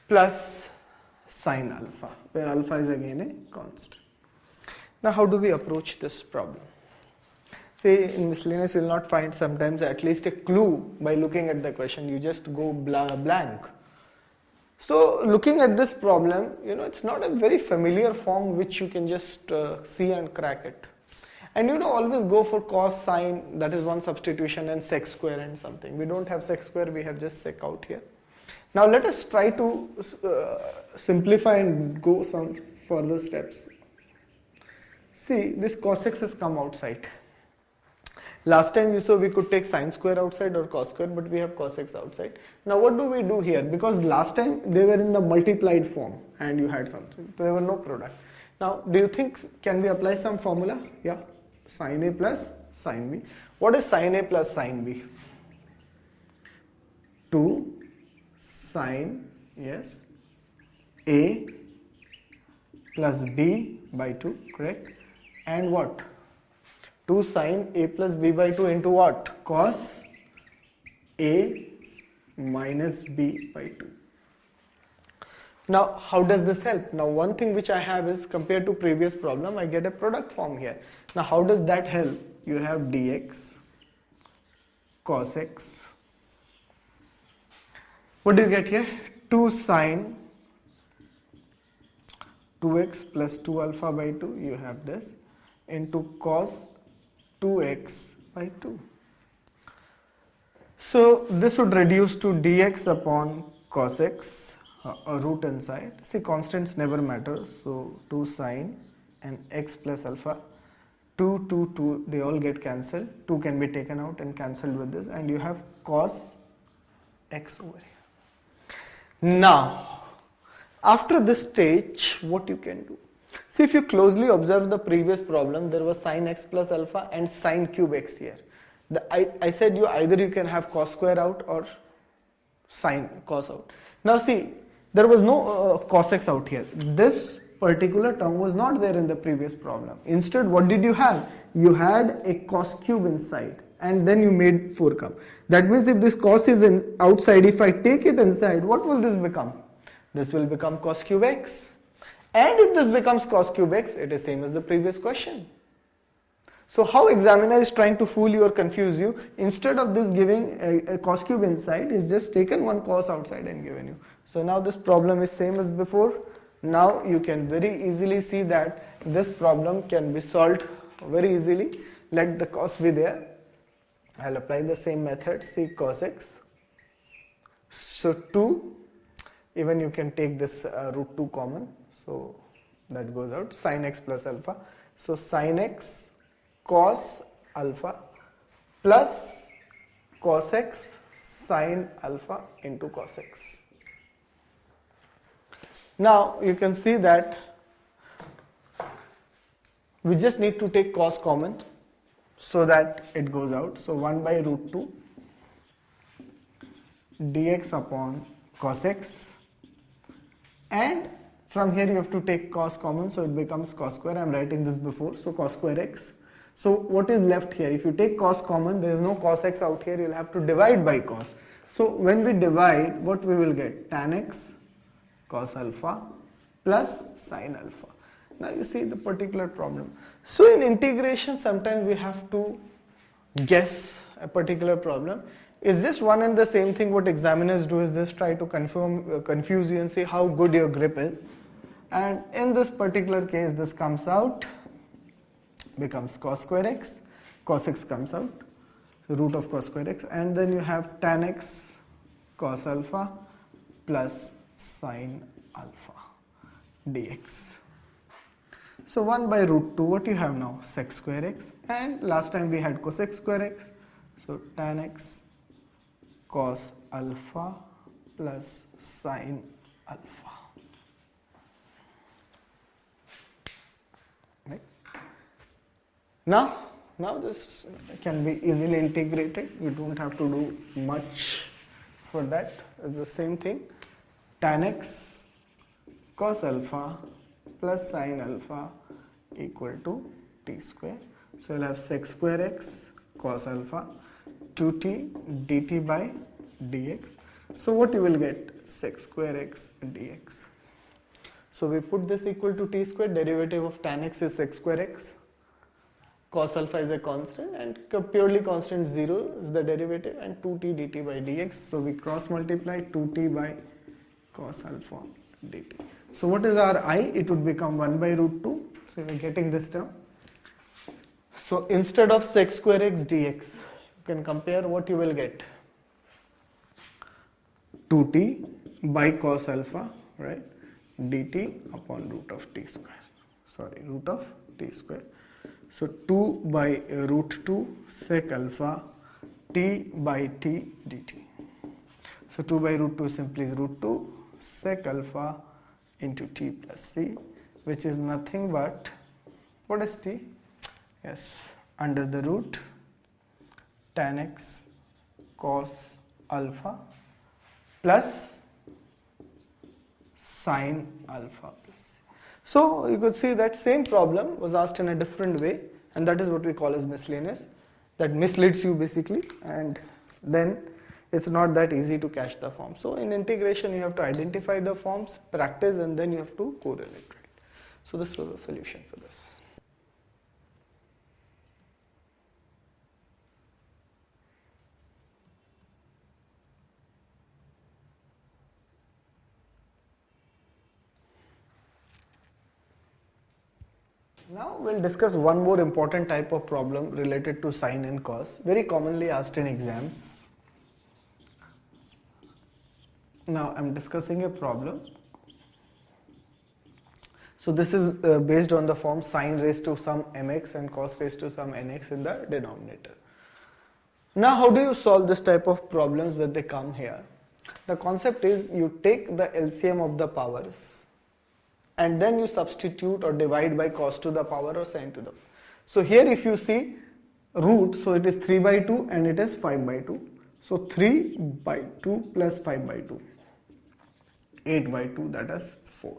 plus sine alpha, where alpha is again a constant. Now how do we approach this problem? See, in miscellaneous you will not find sometimes at least a clue by looking at the question. You just go blank. So looking at this problem, it's not a very familiar form which you can just see and crack it. And always go for cos, sine, that is one substitution, and sec square and something. We don't have sec square, we have just sec out here. Now let us try to simplify and go some further steps. See, this cos x has come outside. Last time you saw we could take sine square outside or cos square, but we have cos x outside. Now what do we do here? Because last time they were in the multiplied form and you had something. There were no product. Now do you think, can we apply some formula? Yeah, sin a plus sin b. What is sin a plus sin b? 2 sin, yes, a plus b by 2, correct? And what? 2 sin a plus b by 2 into what? Cos a minus b by 2. Now how does this help? Now one thing which I have is, compared to previous problem, I get a product form here. Now how does that help? You have dx cos x. What do you get here? 2 sin 2x plus 2 alpha by 2, you have this, into cos 2x by 2. So this would reduce to dx upon cos x, a root inside. See, constants never matter. So 2 sin and x plus alpha, 2, they all get cancelled. 2 can be taken out and cancelled with this, and you have cos x over here. Now, after this stage, what you can do? See, if you closely observe the previous problem, there was sin x plus alpha and sin cube x here. I said either you can have cos square out or sin cos out. Now see, there was no cos x out here. This particular term was not there in the previous problem. Instead, what did you have? You had a cos cube inside, and then you made 4 come. That means if this cos is outside, if I take it inside, what will this become? This will become cos cube x. And if this becomes cos cube x, it is same as the previous question. So how examiner is trying to fool you or confuse you, instead of this giving a cos cube inside, is just taken one cos outside and given you. So now this problem is same as before. Now you can very easily see that this problem can be solved very easily. Let the cos be there. I'll apply the same method, see cos x. So 2, even you can take this root 2 common. So that goes out, sin x plus alpha. So sin x cos alpha plus cos x sin alpha into cos x. Now you can see that we just need to take cos common so that it goes out. So 1 by root 2 dx upon cos x, and from here you have to take cos common, so it becomes cos square. I am writing this before, so cos square x. So what is left here? If you take cos common, there is no cos x out here, you'll have to divide by cos. So when we divide, what we will get? Tan x cos alpha plus sin alpha. Now you see the particular problem. So in integration, sometimes we have to guess a particular problem. Is just one and the same thing. What examiners do is just try to confuse you and see how good your grip is. And in this particular case, this comes out, becomes cos square x, cos x comes out, the root of cos square x, and then you have tan x cos alpha plus sin alpha dx. So 1 by root 2, what you have now? Sec square x, and last time we had cosec square x, so tan x cos alpha plus sin alpha. Right? Now this can be easily integrated. You don't have to do much for that. It's the same thing. Tan x cos alpha plus sin alpha equal to t square. So you'll have sec square x cos alpha 2t dt by dx. So what you will get? Sec square x dx. So we put this equal to t square. Derivative of tan x is sec square x. Cos alpha is a constant, and purely constant 0 is the derivative, and 2t dt by dx. So we cross multiply 2t by cos alpha dt. So what is our I? It would become 1 by root 2. So we are getting this term. So instead of sec square x dx, you can compare what you will get. 2t by cos alpha, right, dt upon root of t square. Sorry, root of t square. So 2 by root 2 sec alpha t by t dt. So 2 by root 2 simply is root 2 sec alpha into t plus c, which is nothing but, what is t? Yes, under the root tan x cos alpha plus sin alpha plus. So you could see that same problem was asked in a different way, and that is what we call as miscellaneous. That misleads you basically, and then it's not that easy to catch the form. So in integration, you have to identify the forms, practice, and then you have to correlate. Right? So this was the solution for this. Now we'll discuss one more important type of problem related to sine and cos, very commonly asked in exams. Now I'm discussing a problem. So this is based on the form sine raised to some mx and cos raised to some nx in the denominator. Now how do you solve this type of problems when they come here? The concept is you take the LCM of the powers and then you substitute or divide by cos to the power or sine to the power. So here if you see root, so it is 3 by 2 and it is 5 by 2. So 3 by 2 plus 5 by 2, 8 by 2, that is 4.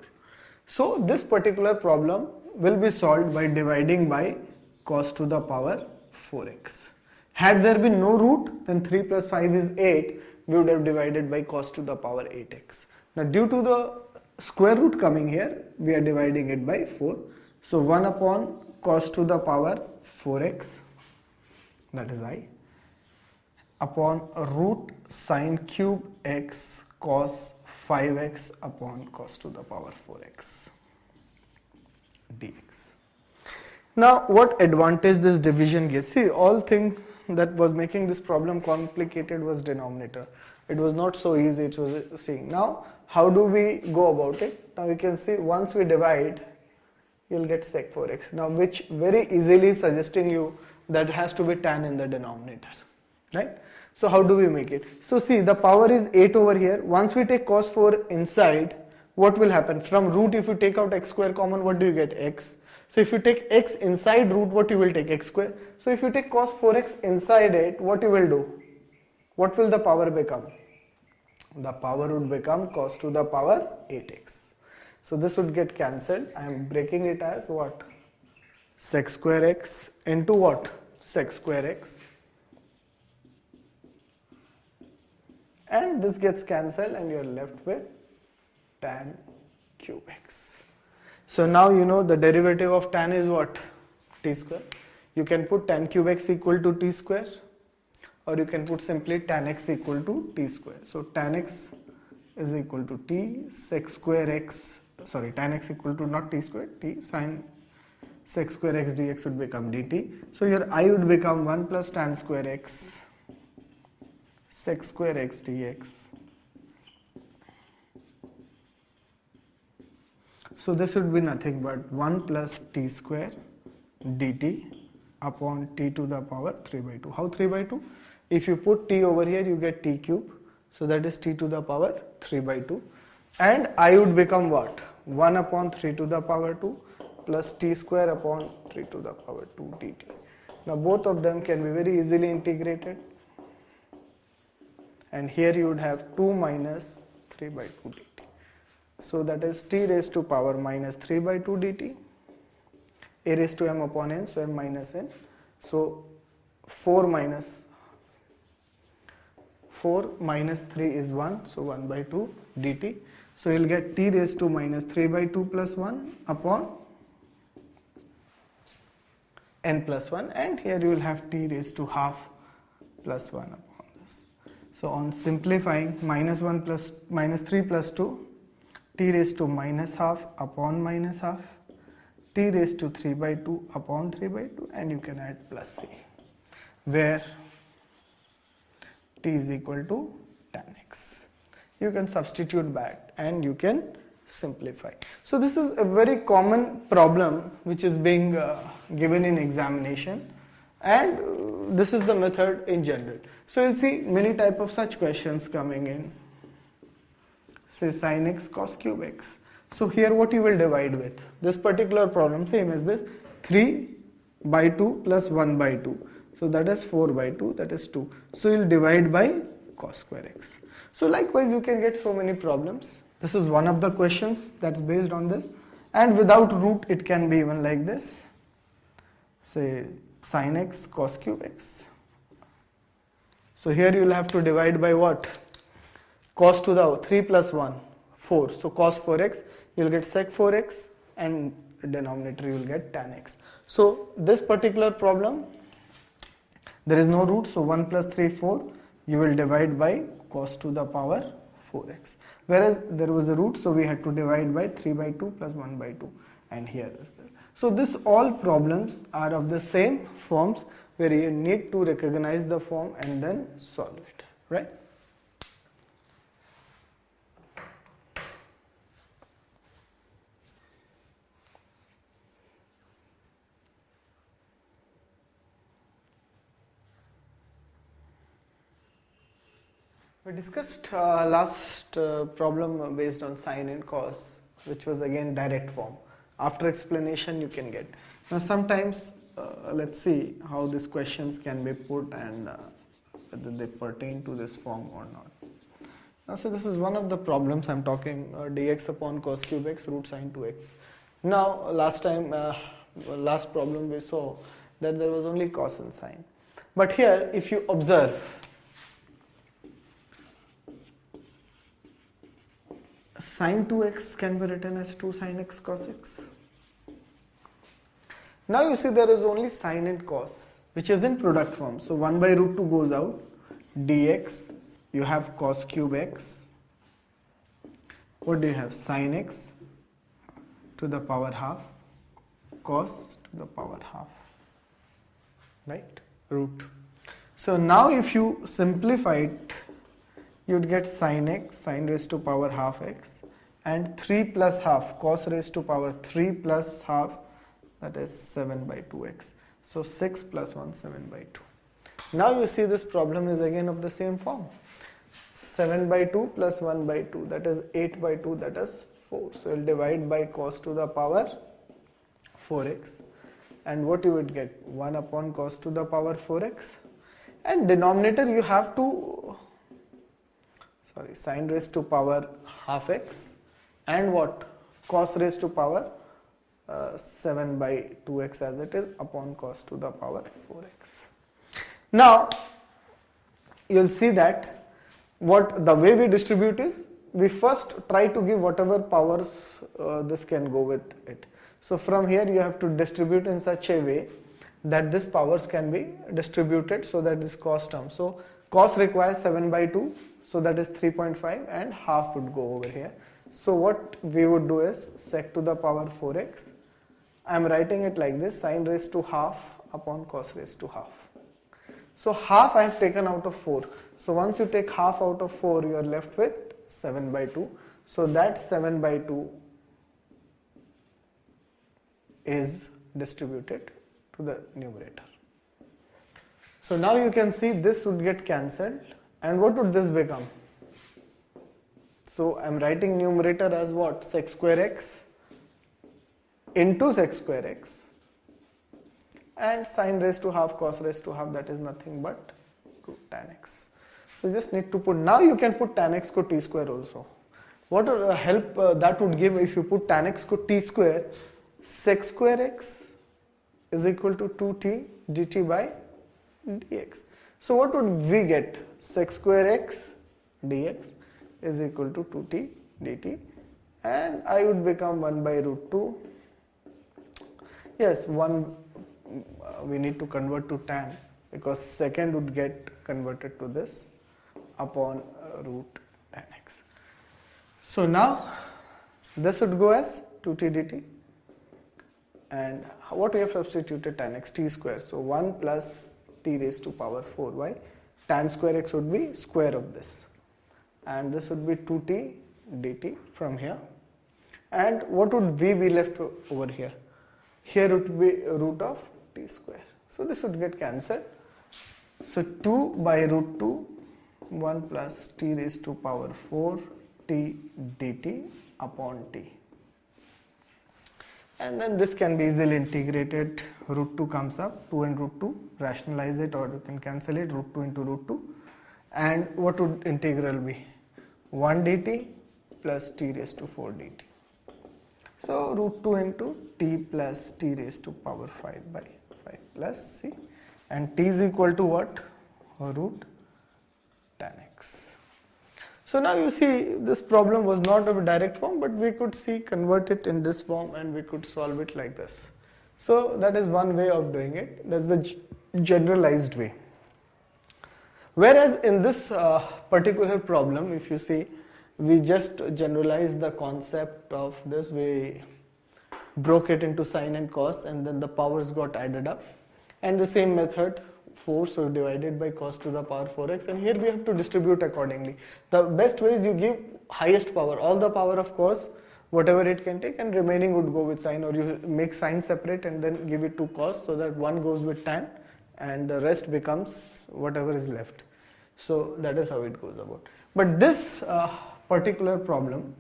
So this particular problem will be solved by dividing by cos to the power 4x. Had there been no root, then 3 plus 5 is 8, we would have divided by cos to the power 8x. Now due to the square root coming here, we are dividing it by 4. So 1 upon cos to the power 4x, that is I, upon root sine cube x cos 5x upon cos to the power 4x dx. Now what advantage this division gives? See, all thing that was making this problem complicated was denominator. It was not so easy, it was seeing. Now how do we go about it? Now you can see once we divide, you'll get sec 4x. Now which very easily suggesting you that has to be tan in the denominator, right? So how do we make it? So see, the power is 8 over here. Once we take cos 4 inside, what will happen? From root, if you take out x square common, what do you get? X. So if you take x inside root, what you will take? X square. So if you take cos 4x inside it, what you will do? What will the power become? The power would become cos to the power 8x. So this would get cancelled. I am breaking it as what? sec square x into what? Sec square x. And this gets cancelled and you're left with tan cube x. So now you know the derivative of tan is what? T square. You can put tan cube x equal to t square, or you can put simply tan x equal to t square. So tan x is equal to t sec square x, sorry, tan x equal to not t square, t sine sec square x dx would become dt. So your I would become 1 plus tan square x sec square x dx. So this would be nothing but 1 plus t square dt upon t to the power 3 by 2. How 3 by 2? If you put t over here, you get t cube. So that is t to the power 3 by 2. And I would become what? 1 upon 3 to the power 2 plus t square upon 3 to the power 2 dt. Now both of them can be very easily integrated. And here you would have 2 minus 3 by 2 dt. So that is t raised to power minus 3 by 2 dt. A raised to m upon n, so m minus n. So 4 minus 3 is 1, so 1 by 2 dt. So you'll get t raised to minus 3 by 2 plus 1 upon n plus 1, and here you will have t raised to half plus 1 upon this. So on simplifying, minus 3 plus 2, t raised to minus half upon minus half, t raised to 3 by 2 upon 3 by 2, and you can add plus c, where t is equal to tan x. You can substitute back and you can simplify. So this is a very common problem which is being given in examination, and this is the method in general. So you'll see many type of such questions coming in. Say sin x cos cube x. So here what you will divide with? This particular problem, same as this, 3 by 2 plus 1 by 2. So that is 4 by 2, that is 2. So you'll divide by cos square x. So likewise you can get so many problems. This is one of the questions that's based on this, and without root it can be even like this. Say sin x cos cube x. So here you will have to divide by what? Cos to the 3 plus 1, 4. So cos 4x, you will get sec 4x, and denominator you will get tan x. So this particular problem, there is no root, so 1 plus 3, 4. You will divide by cos to the power 4x. Whereas there was a root, so we had to divide by 3 by 2 plus 1 by 2. And here is the. So this all problems are of the same forms, where you need to recognize the form and then solve it, right? We discussed last problem based on sine and cos, which was again direct form. After explanation you can get. Now sometimes let's see how these questions can be put and whether they pertain to this form or not. Now so this is one of the problems I'm talking, dx upon cos cube x root sine 2x. Now last problem we saw that there was only cos and sine. But here if you observe, sin 2x can be written as 2 sin x cos x. Now you see there is only sine and cos, which is in product form. So 1 by root 2 goes out, dx, you have cos cube x. What do you have? Sin x to the power half, cos to the power half, right? Root. So now if you simplify it, you'd get sin x, sin raised to power half x, and 3 plus half, cos raised to power 3 plus half, that is 7 by 2x. So 6 plus 1, 7 by 2. Now you see this problem is again of the same form. 7 by 2 plus 1 by 2, that is 8 by 2, that is 4. So you'll divide by cos to the power 4x. And what you would get? 1 upon cos to the power 4x. And denominator you have to, sin raised to power half x, and what? Cos raised to power 7 by 2x as it is upon cos to the power 4x. Now you'll see that what the way we distribute is, we first try to give whatever powers this can go with it. So from here you have to distribute in such a way that this powers can be distributed so that this cos term. So cos requires 7 by 2, so that is 3.5, and half would go over here. So what we would do is sec to the power 4x. I am writing it like this, sin raised to half upon cos raised to half. So half I have taken out of 4. So once you take half out of 4, you are left with 7 by 2. So that 7 by 2 is distributed to the numerator. So now you can see this would get cancelled, and what would this become? So I am writing numerator as what? Sec square x into sec square x, and sin raised to half cos raised to half, that is nothing but tan x. So you just need to put, now you can put tan x ko t square also. What help that would give if you put tan x ko t square, sec square x is equal to 2t dt by dx. So what would we get? Sec square x dx is equal to 2t dt, and I would become 1 by root 2. Yes, 1 we need to convert to tan, because second would get converted to this upon root tan x. So now this would go as 2t dt, and what we have substituted? Tan x t square. So 1 plus t raised to power 4y, tan square x would be square of this, and this would be 2t dt from here. And what would v be left over here? Here would be root of t square. So this would get cancelled. So 2 by root 2, 1 plus t raised to power 4 t dt upon t. And then this can be easily integrated. Root 2 comes up, 2 and root 2, rationalize it, or you can cancel it, root 2 into root 2. And what would integral be? 1 dt plus t raised to 4 dt. So root 2 into t plus t raised to power 5 by 5 plus c, and t is equal to what? Root tan x. So now you see this problem was not of a direct form, but we could see convert it in this form and we could solve it like this. So that is one way of doing it. That's the generalized way. Whereas in this particular problem, if you see, we just generalized the concept of this. We broke it into sine and cos, and then the powers got added up. And the same method, 4, so divided by cos to the power 4x, and here we have to distribute accordingly. The best way is you give highest power, all the power of cos, whatever it can take, and remaining would go with sine, or you make sine separate and then give it to cos, so that one goes with tan and the rest becomes whatever is left. So that is how it goes about. But this particular problem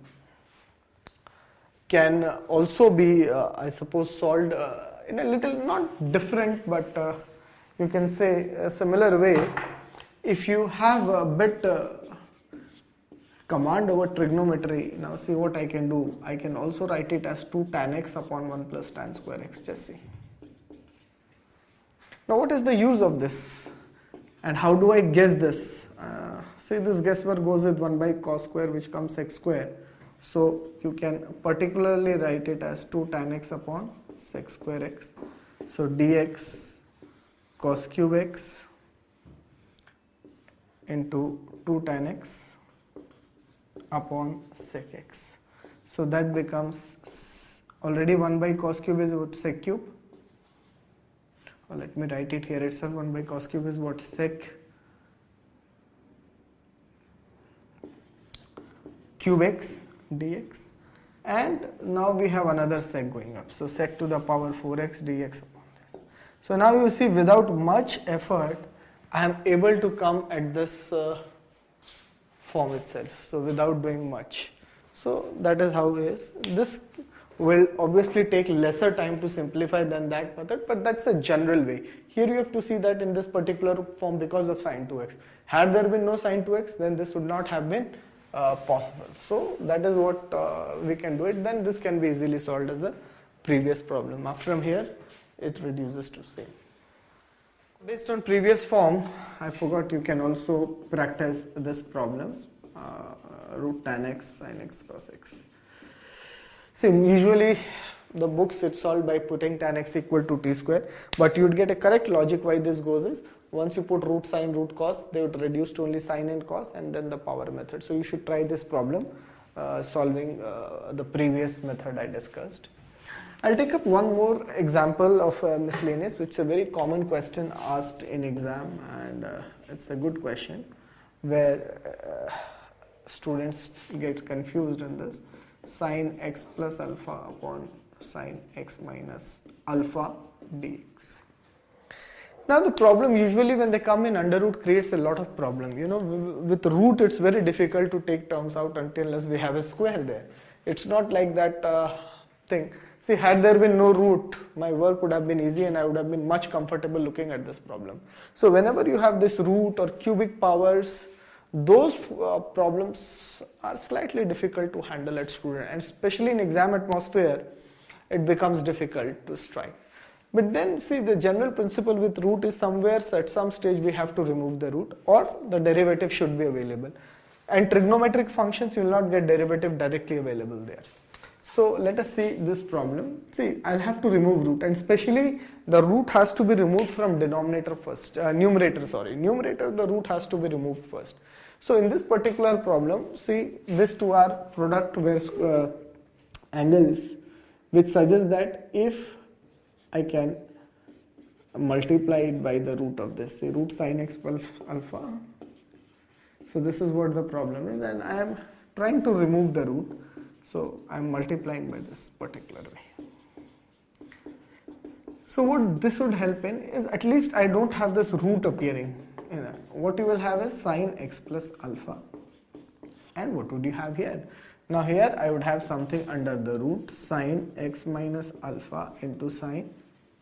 can also be, I suppose, solved in a little, not different, but you can say a similar way. If you have a bit command over trigonometry, now see what I can do. I can also write it as 2 tan x upon 1 plus tan square x. Just see. Now what is the use of this? And how do I guess this? See, this guesswork goes with 1 by cos square, which comes x square. So you can particularly write it as 2 tan x upon sec square x. So dx cos cube x into 2 tan x upon sec x. So that becomes already 1 by cos cube is what? Sec cube. Well, let me write it here itself. 1 by cos cube is what? Sec cube x dx, and now we have another sec going up. So sec to the power 4x dx upon this. So now you see, without much effort, I am able to come at this form itself. So without doing much. So that is how it is. This will obviously take lesser time to simplify than that method, but that's a general way. Here you have to see that in this particular form because of sin 2x. Had there been no sin 2x, then this would not have been possible. So that is what we can do it. Then this can be easily solved as the previous problem. From here, it reduces to same. Based on previous form, I forgot you can also practice this problem, root tan x, sin x, cos x. See, usually the books it's solved by putting tan x equal to t square, but you'd get a correct logic why this goes is, once you put root sin, root cos, they would reduce to only sin and cos and then the power method. So you should try this problem solving the previous method I discussed. I'll take up one more example of miscellaneous, which is a very common question asked in exam, and it's a good question where students get confused in this. Sin x plus alpha upon sin x minus alpha dx. Now the problem usually when they come in under root creates a lot of problem. You know, with root it's very difficult to take terms out unless we have a square there. It's not like that thing. See, had there been no root, my work would have been easy and I would have been much comfortable looking at this problem. So whenever you have this root or cubic powers, those problems are slightly difficult to handle at student, and especially in exam atmosphere, it becomes difficult to strike. But then see, the general principle with root is somewhere at some stage we have to remove the root or the derivative should be available. And trigonometric functions you will not get derivative directly available there. So let us see this problem. See, I'll have to remove root, and especially the root has to be removed from denominator first, numerator the root has to be removed first. So in this particular problem, see, these two are product where angles, which suggests that if I can multiply it by the root of this, say root sin x plus alpha. So this is what the problem is, and I am trying to remove the root. So I am multiplying by this particular way. So what this would help in is, at least I don't have this root appearing. What you will have is sin x plus alpha. And what would you have here? Now here I would have something under the root, sin x minus alpha into sin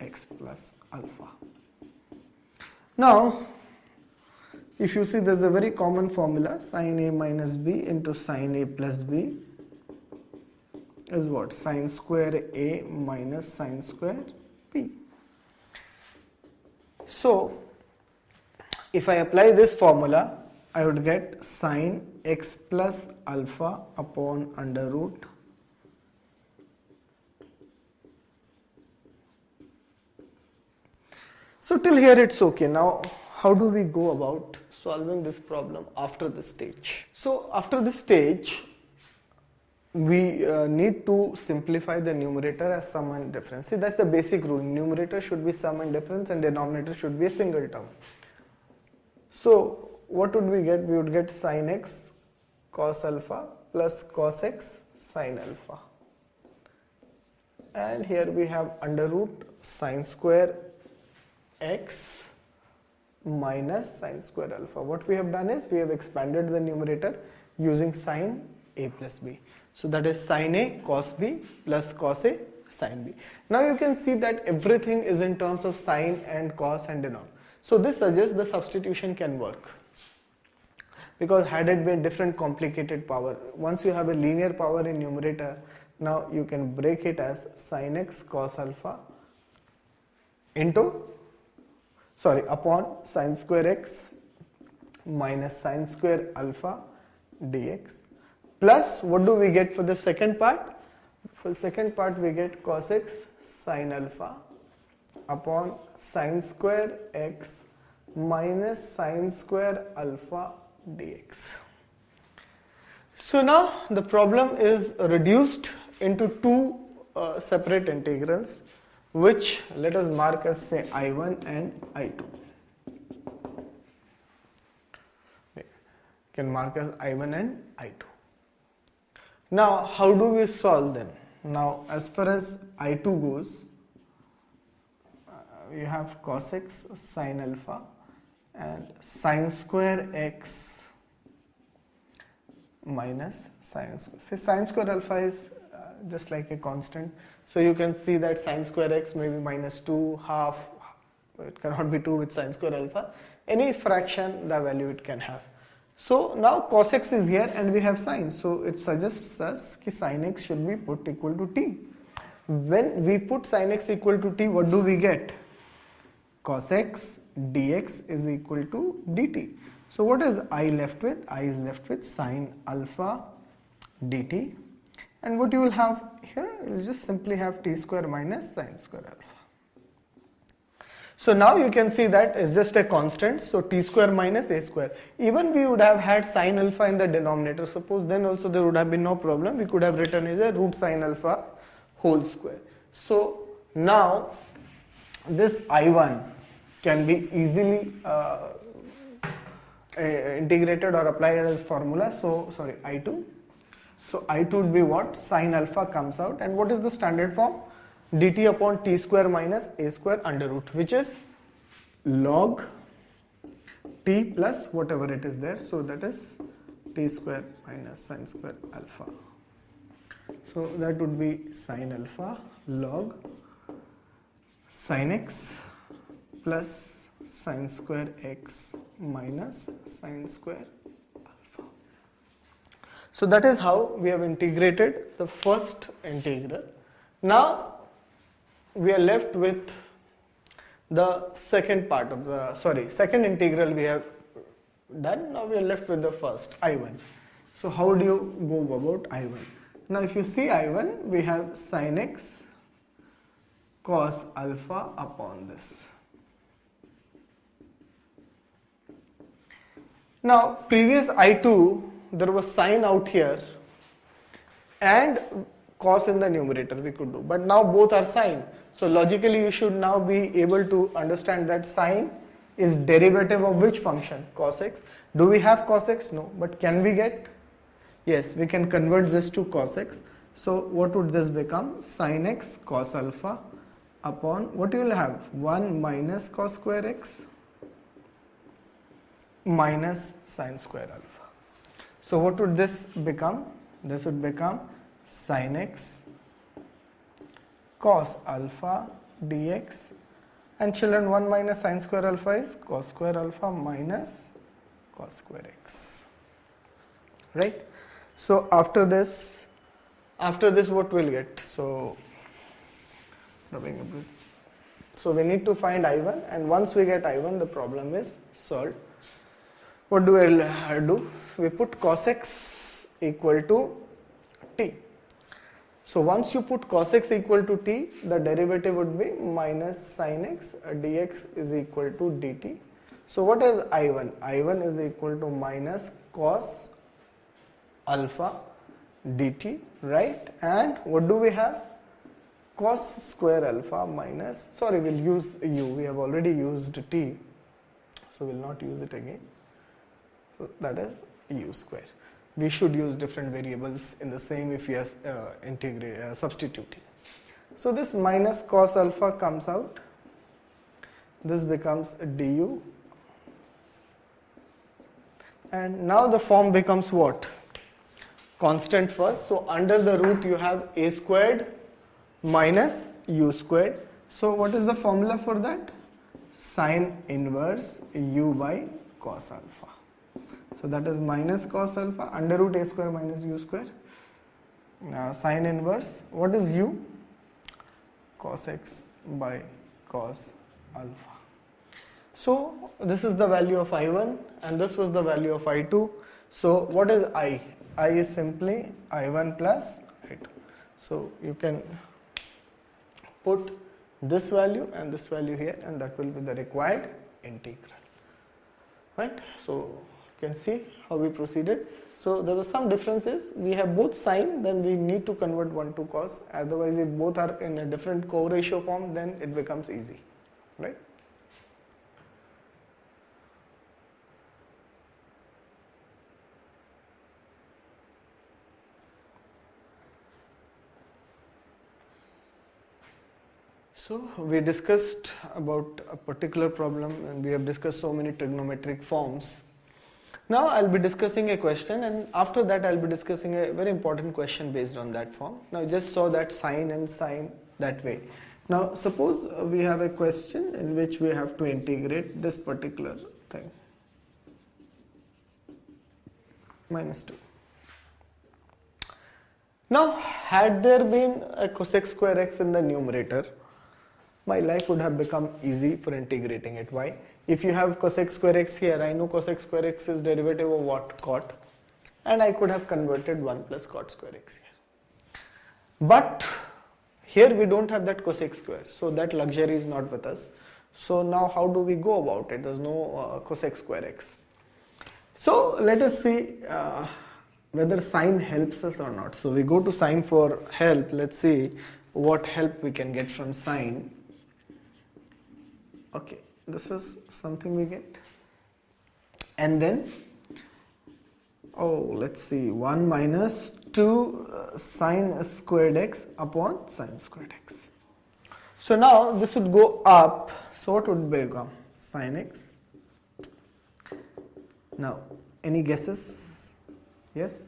x plus alpha. Now if you see, there's a very common formula, sin a minus b into sin a plus b is what? Sin square a minus sin square b. So if I apply this formula, I would get sin x plus alpha upon under root so till here it's okay. Now how do we go about solving this problem after this stage? So after this stage, we need to simplify the numerator as sum and difference. See, that's the basic rule. Numerator should be sum and difference and denominator should be a single term. So what would we get? We would get sin x cos alpha plus cos x sin alpha. And here we have under root sin square x minus sin square alpha. What we have done is we have expanded the numerator using sin a plus b. So that is sin a cos b plus cos a sin b. Now you can see that everything is in terms of sin and cos and denom. So this suggests the substitution can work. Because had it been different complicated power, once you have a linear power in numerator, now you can break it as sin x cos alpha upon sin square x minus sin square alpha dx. Plus, what do we get for the second part? For the second part, we get cos x sin alpha upon sin square x minus sin square alpha dx. So now the problem is reduced into two separate integrals, which let us mark as say I1 and I2. We can mark as I1 and I2. Now how do we solve them? Now as far as I2 goes, you have cos x sin alpha and sin square x minus sin square. Say sin square alpha is just like a constant. So you can see that sin square x may be minus 2, half, it cannot be 2 with sin square alpha. Any fraction, the value it can have. So now cos x is here and we have sin. So it suggests us that sin x should be put equal to t. When we put sin x equal to t, what do we get? Cos x dx is equal to dt. So what is I left with? I is left with sin alpha dt, and what you will have here, you will just simply have t square minus sin square alpha. So now you can see that is just a constant, so t square minus a square. Even we would have had sin alpha in the denominator, suppose, then also there would have been no problem. We could have written as a root sin alpha whole square. So now this I1 can be easily integrated or applied as formula. So sorry, I2. So I2 would be what? Sin alpha comes out, and what is the standard form? Dt upon t square minus a square under root, which is log t plus whatever it is there. So that is t square minus sin square alpha. So that would be sin alpha log sin x plus sin square x minus sin square alpha. So that is how we have integrated the first integral. Now we are left with the second part of the, second integral we have done. Now we are left with the first, I1. So how do you go about I1? Now if you see I1, we have sin x cos alpha upon this. Now previous I2, there was sin out here and cos in the numerator we could do, but now both are sin. So logically you should now be able to understand that sin is derivative of which function? Cos x. Do we have cos x? No, but can we get? Yes, we can convert this to cos x. So what would this become? Sin x cos alpha upon, what you will have? 1 minus cos square x minus sin square alpha. So what would this become? This would become sin x cos alpha dx, and children, 1 minus sin square alpha is cos square alpha minus cos square x, right? So after this what we'll get? So we need to find I1, and once we get I1, the problem is solved. What do I do? We put cos x equal to t. So once you put cos x equal to t, the derivative would be minus sin x dx is equal to dt. So what is I1? I1 is equal to minus cos alpha dt, right? And what do we have? Cos square alpha minus, we'll use u, we have already used t, so we'll not use it again. So that is u square. We should use different variables in the same if we are substituting. So this minus cos alpha comes out, this becomes du, and now the form becomes what? Constant first. So under the root you have a squared minus u squared. So what is the formula for that? Sin inverse u by cos alpha. So that is minus cos alpha under root a square minus u square. Sin inverse, what is u? Cos x by cos alpha. So this is the value of I1 and this was the value of I2. So what is I? I is simply I1 plus I2. So you can put this value and this value here, and that will be the required integral, right? So you can see how we proceeded. So there were some differences. We have both sin, then we need to convert 1 to cos. Otherwise, if both are in a different co-ratio form, then it becomes easy, right? So we discussed about a particular problem and we have discussed so many trigonometric forms. Now I'll be discussing a question, and after that I'll be discussing a very important question based on that form. Now just saw that sine and sine that way. Now suppose we have a question in which we have to integrate this particular thing. -2. Now, had there been a cosec square x in the numerator, my life would have become easy for integrating it. Why? If you have cosec square x here, I know cosec square x is derivative of what? Cot. And I could have converted 1 plus cot square x here. But here we don't have that cosec square, so that luxury is not with us. So now how do we go about it? There's no cosec square x. So let us see whether sine helps us or not. So we go to sine for help. Let's see what help we can get from sine. Okay, this is something we get. And then, let's see, 1 minus 2 sine squared x upon sine squared x. So now this would go up. So what would become? Sine x. Now, any guesses? Yes?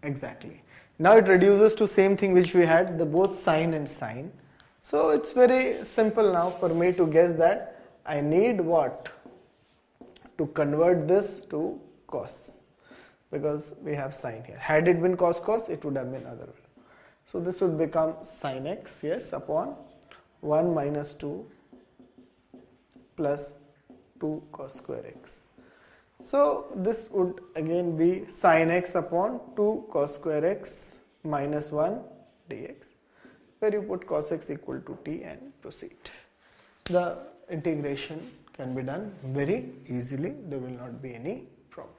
Exactly. Now it reduces to same thing which we had, the both sine and sine. So it's very simple now for me to guess that I need what? To convert this to cos, because we have sine here. Had it been cos, it would have been other way. So this would become sine x, yes, upon 1 minus 2 plus 2 cos square x. So this would again be sine x upon 2 cos square x minus 1 dx, where you put cos x equal to t and proceed. The integration can be done very easily. There will not be any problem.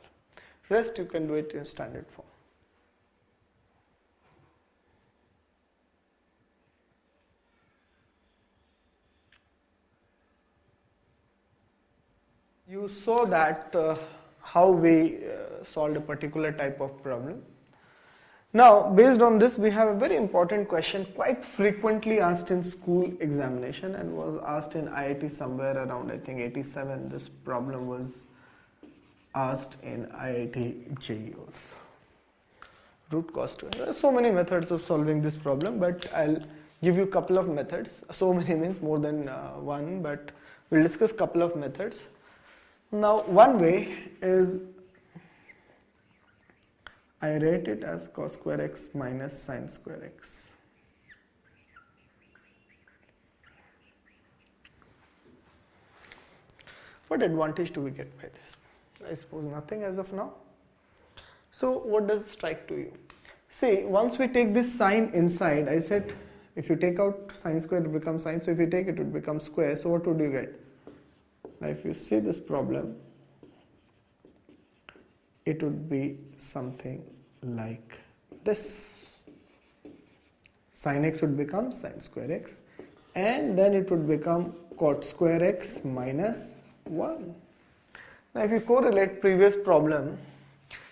Rest you can do it in standard form. You saw that how we solved a particular type of problem. Now, based on this, we have a very important question quite frequently asked in school examination and was asked in IIT somewhere around, I think, 87. This problem was asked in IIT JEE also. Root cos 2. There are so many methods of solving this problem, but I'll give you a couple of methods. So many means more than one, but we'll discuss a couple of methods. Now, one way is I rate it as cos square x minus sine square x. What advantage do we get by this? I suppose nothing as of now. So what does it strike to you? See, once we take this sine inside, I said if you take out sine square it becomes sine, so if you take it, it would become square. So what would you get? Now if you see this problem, it would be something like this. Sin x would become sine square x, and then it would become cot square x minus 1. Now if you correlate previous problem,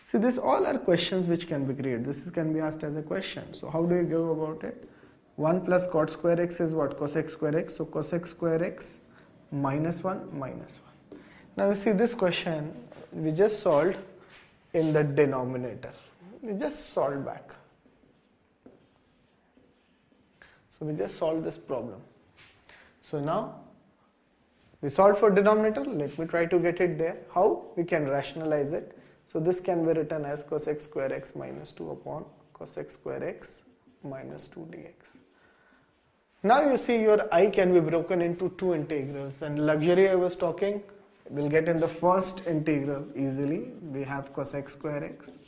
see, this all are questions which can be created. This can be asked as a question. So how do you go about it? 1 plus cot square x is what? Cosec square x. So cosec square x minus 1 minus 1. Now you see this question we just solved in the denominator. We just solved back. So we just solved this problem. So now we solved for denominator. Let me try to get it there. How? We can rationalize it. So this can be written as cosec square x minus 2 upon cosec square x minus 2 dx. Now you see your I can be broken into two integrals, and luxury I was talking, we'll get in the first integral easily. We have cosec square x,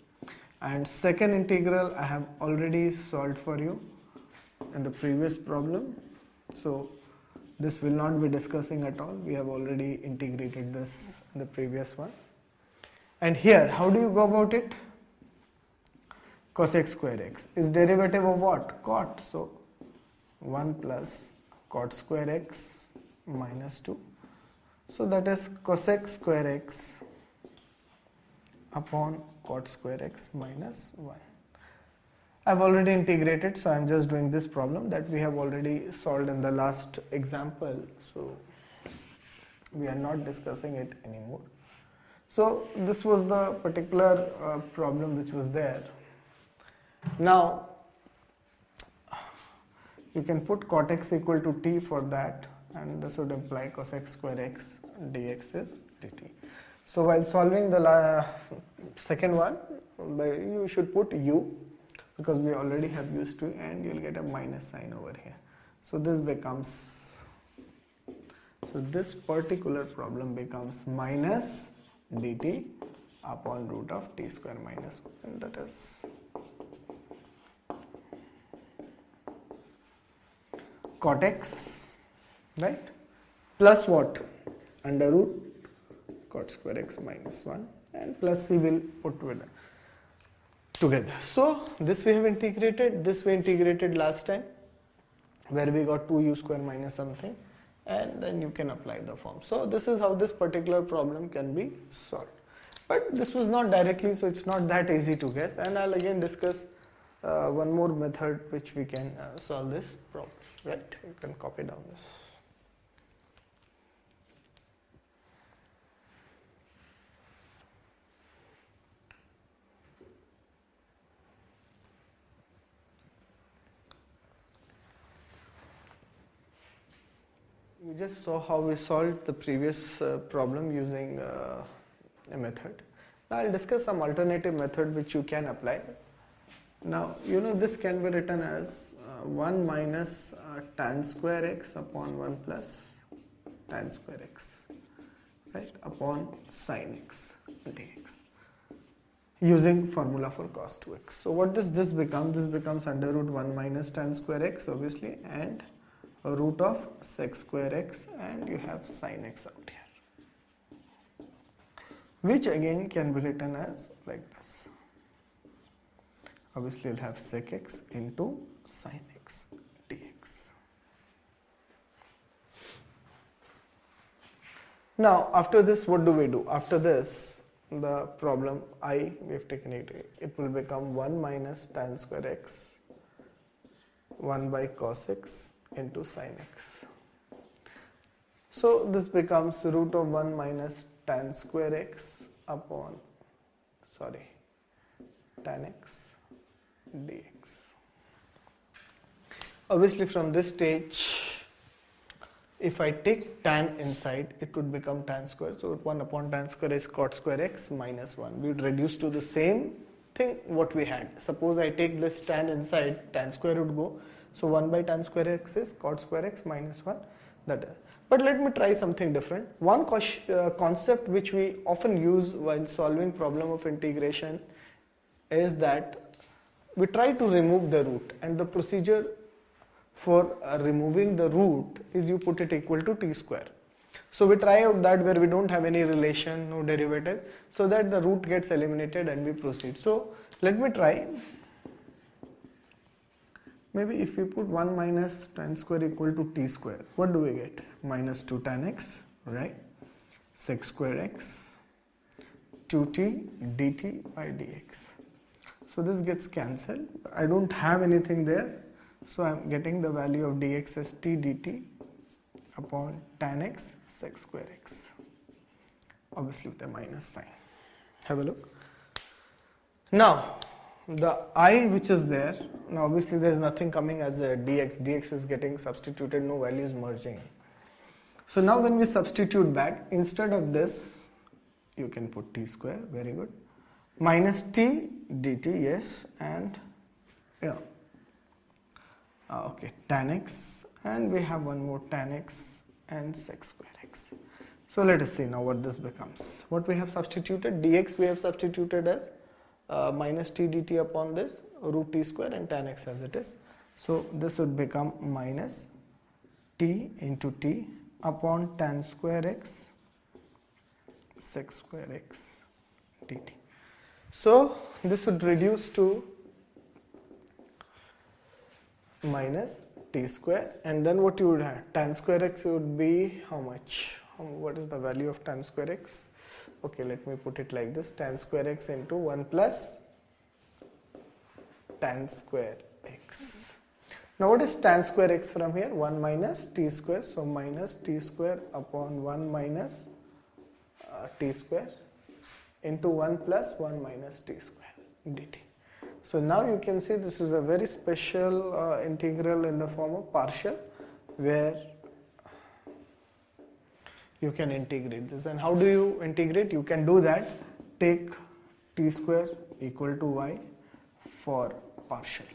and second integral I have already solved for you in the previous problem. So this will not be discussing at all. We have already integrated this in the previous one. And here, how do you go about it? Cosec square x is derivative of what? Cot. So 1 plus cot square x minus 2. So that is cosec square x upon cot square x minus 1. I've already integrated, so I'm just doing this problem that we have already solved in the last example. So we are not discussing it anymore. So this was the particular problem which was there. Now you can put cot x equal to t for that, and this would imply cosec square x dx is dt. So while solving the second one, you should put u because we already have used 2, and you'll get a minus sign over here. So this becomes, so this particular problem becomes minus dt upon root of t square minus 1, and that is cot x, right, plus what, under root cot square x minus 1, and plus c will put together. So this we have integrated, this we integrated last time, where we got 2u square minus something, and then you can apply the form. So this is how this particular problem can be solved. But this was not directly, so it's not that easy to guess, and I'll again discuss one more method which we can solve this problem, right? You can copy down this. You just saw how we solved the previous problem using a method. Now I'll discuss some alternative method which you can apply. Now you know this can be written as 1 minus tan square x upon 1 plus tan square x, right, upon sin x dx, using formula for cos 2x. So what does this become? This becomes under root 1 minus tan square x, obviously, and a root of sec square x, and you have sin x out here, which again can be written as like this. Obviously you'll have sec x into sin x dx. Now after this, what do we do? After this, the problem I, we have taken it will become 1 minus tan square x 1 by cos x into sin x. So this becomes root of 1 minus tan square x upon, tan x dx. Obviously from this stage, if I take tan inside, it would become tan square. So 1 upon tan square is cot square x minus 1. We would reduce to the same thing what we had. Suppose I take this tan inside, tan square would go. So 1 by tan square x is cot square x minus 1. That is. But let me try something different. One concept which we often use while solving problem of integration is that we try to remove the root, and the procedure for removing the root is you put it equal to t square. So we try out that where we don't have any relation, no derivative, so that the root gets eliminated and we proceed. So let me try. Maybe if we put 1 minus tan square equal to t square, what do we get? Minus 2 tan x, right? Sec square x, 2t dt by dx. So this gets cancelled. I don't have anything there, so I'm getting the value of dx as t dt upon tan x sec square x, obviously with a minus sign. Have a look. Now the I which is there, now obviously there is nothing coming as a dx is getting substituted, no values merging. So now when we substitute back, instead of this you can put t square, very good, minus t dt, yes, and okay, tan x, and we have one more tan x and sec square x. So let us see now what this becomes. What we have substituted, dx we have substituted as minus t dt upon this root t square and tan x as it is. So this would become minus t into t upon tan square x sec square x dt. So this would reduce to minus t square, and then what you would have, tan square x would be how much? What is the value of tan square x? Okay, let me put it like this, tan square x into 1 plus tan square x. Now what is tan square x from here? 1 minus t square, so minus t square upon 1 minus t square into 1 plus 1 minus t square dt. So now you can see this is a very special integral in the form of partial, where you can integrate this. And how do you integrate? You can do that. Take t square equal to y for partial.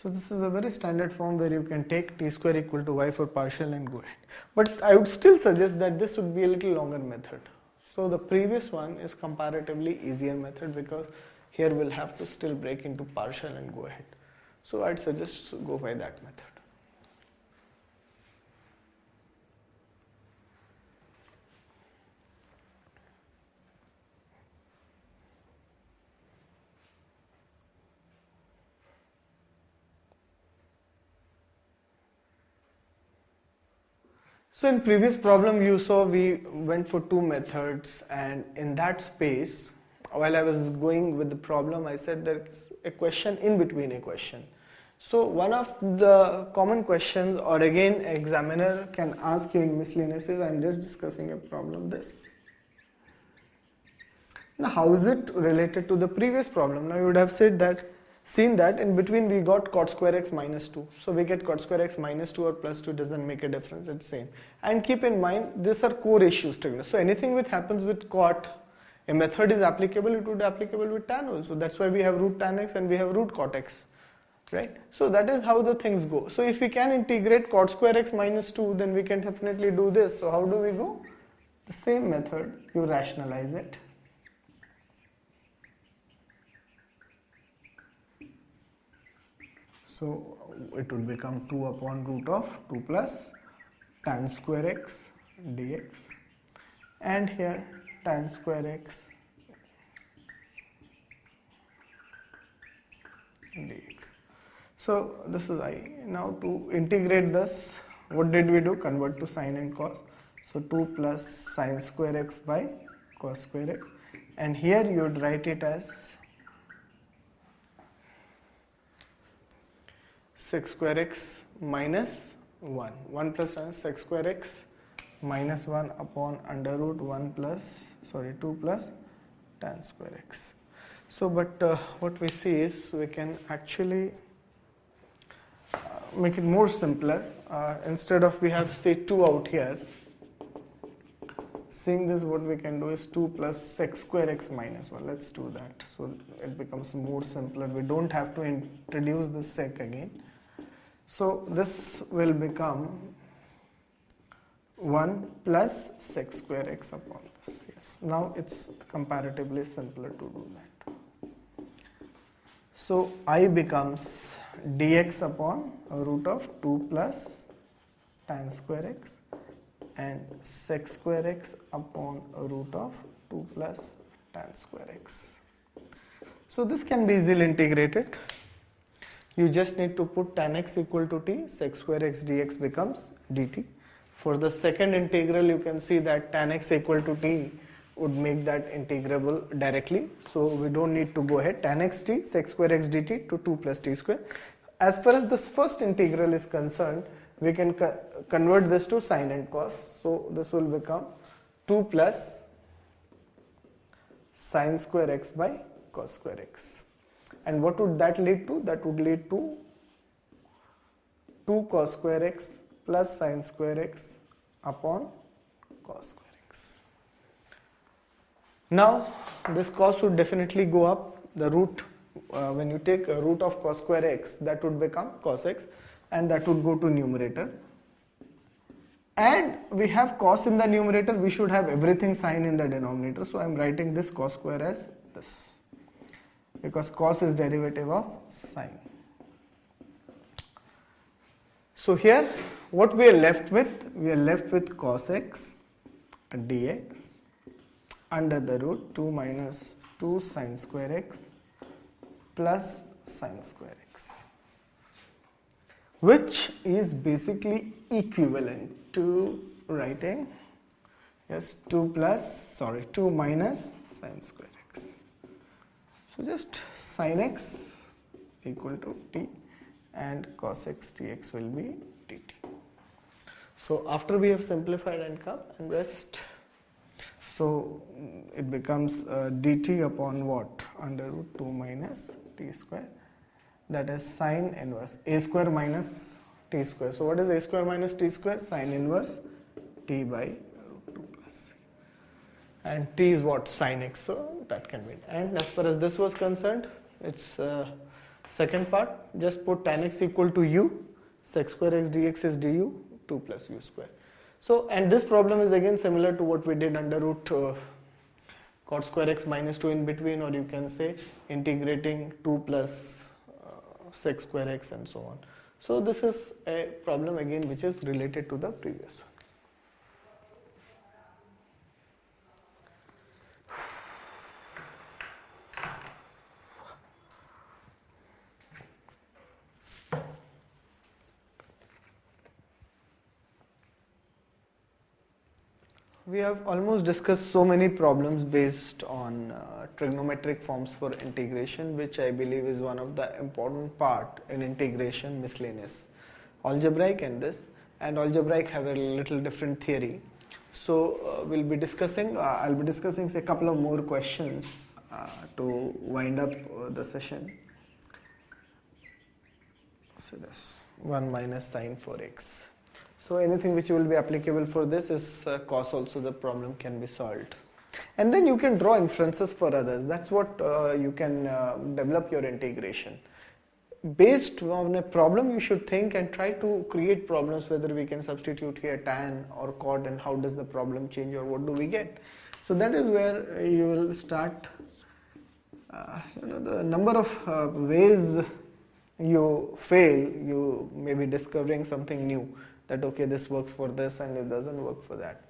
So this is a very standard form where you can take t square equal to y for partial and go ahead. But I would still suggest that this would be a little longer method. So the previous one is comparatively easier method because here we'll have to still break into partial and go ahead. So I'd suggest go by that method. So in previous problem you saw we went for two methods, and in that space while I was going with the problem I said there's a question in between a question. So one of the common questions, or again examiner can ask you in miscellaneous, is I'm just discussing a problem this. Now how is it related to the previous problem? Now you would have seen that in between we got cot square x minus 2. So we get cot square x minus 2 or plus 2 doesn't make a difference, it's same. And keep in mind these are co-ratios together. So anything which happens with cot, a method is applicable, it would be applicable with tan also. That's why we have root tan x and we have root cot x. Right? So that is how the things go. So if we can integrate cot square x minus 2, then we can definitely do this. So how do we go? The same method, you rationalize it. So it would become 2 upon root of 2 plus tan square x dx, and here tan square x dx. So this is I. Now to integrate this, what did we do? Convert to sine and cos. So 2 plus sine square x by cos square x, and here you would write it as sec square x minus 1. 1 plus sec square x minus 1 upon under root 2 plus tan square x. So but what we see is we can actually make it more simpler. Instead of we have say 2 out here, seeing this what we can do is 2 plus sec square x minus 1. Let's do that. So it becomes more simpler. We don't have to introduce the sec again. So this will become 1 plus sec square x upon this. Yes. Now it's comparatively simpler to do that. So I becomes dx upon root of 2 plus tan square x and sec square x upon root of 2 plus tan square x. So this can be easily integrated. You just need to put tan x equal to t, sec square x dx becomes dt. For the second integral you can see that tan x equal to t would make that integrable directly. So we don't need to go ahead. Tan x t sec square x dt to 2 plus t square. As far as this first integral is concerned, we can convert this to sine and cos. So this will become 2 plus sine square x by cos square x. And what would that lead to? That would lead to 2 cos square x plus sine square x upon cos square x. Now this cos would definitely go up. The root, when you take a root of cos square x, that would become cos x, and that would go to numerator. And we have cos in the numerator, we should have everything sine in the denominator. So I am writing this cos square as this, because cos is derivative of sine. So here what we are left with? We are left with cos x dx under the root 2 minus 2 sine square x plus sine square x, which is basically equivalent to writing 2 minus sine square x. So just sin x equal to t and cos x dx will be dt. So after we have simplified and come and rest, so it becomes dt upon what? Under root 2 minus t square, that is sine inverse a square minus t square. So what is a square minus t square? Sine inverse t by root 2 plus, and t is what? Sin x, so that can be. And as far as this was concerned, It's second part, just put tan x equal to u, sec square x dx is du, 2 plus u square. So, and this problem is again similar to what we did under root cot square x minus 2 in between, or you can say integrating 2 plus sec square x and so on. So this is a problem again which is related to the previous one. We have almost discussed so many problems based on trigonometric forms for integration, which I believe is one of the important part in integration, miscellaneous. Algebraic and this, and algebraic have a little different theory. So we'll be discussing, I'll be discussing say, a couple of more questions to wind up the session. So this 1 minus sine 4x. So anything which will be applicable for this is cos also the problem can be solved. And then you can draw inferences for others. That's what you can develop your integration. Based on a problem, you should think and try to create problems, whether we can substitute here tan or cot and how does the problem change or what do we get. So that is where you will start, the number of ways you fail, you may be discovering something new. That okay, this works for this and it doesn't work for that.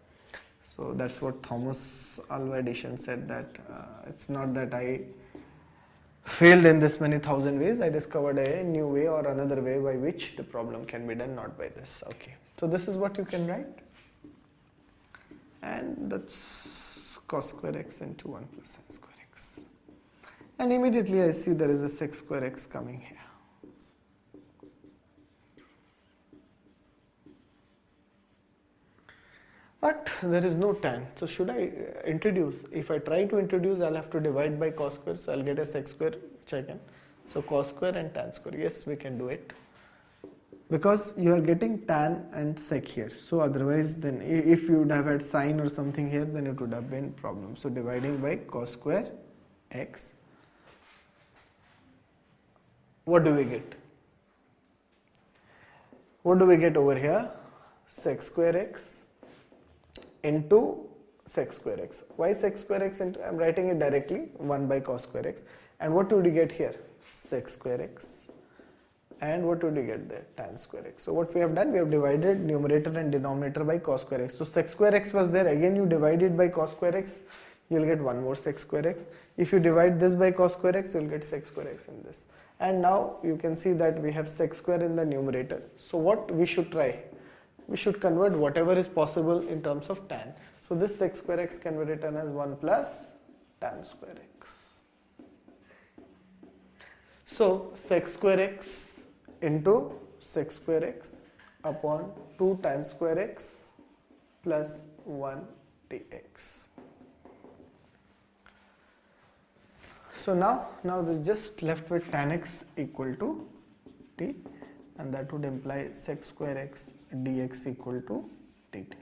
So that's what Thomas Alva Edison said, that it's not that I failed in this many thousand ways, I discovered a new way or another way by which the problem can be done, not by this. Okay, so this is what you can write, and that's cos square x into 1 plus sin square x, and immediately I see there is a sec square x coming here. But there is no tan, so should I introduce? If I try to introduce, I'll have to divide by cos square, so I'll get a sec square, which I can. So cos square and tan square, yes, we can do it. Because you are getting tan and sec here, so otherwise then if you would have had sine or something here, then it would have been problem. So dividing by cos square x, what do we get? What do we get over here? Sec square x into sec square x. Why sec square x into, I am writing it directly, 1 by cos square x. And what would you get here? Sec square x. And what would you get there? Tan square x. So what we have done, we have divided numerator and denominator by cos square x. So sec square x was there, again you divide it by cos square x, you will get one more sec square x. If you divide this by cos square x, you will get sec square x in this. And now you can see that we have sec square in the numerator. So what we should try? We should convert whatever is possible in terms of tan. So this sec square x can be written as 1 plus tan square x. So sec square x into sec square x upon 2 tan square x plus 1 dx. So now they're just left with tan x equal to t, and that would imply sec square x dx equal to dt.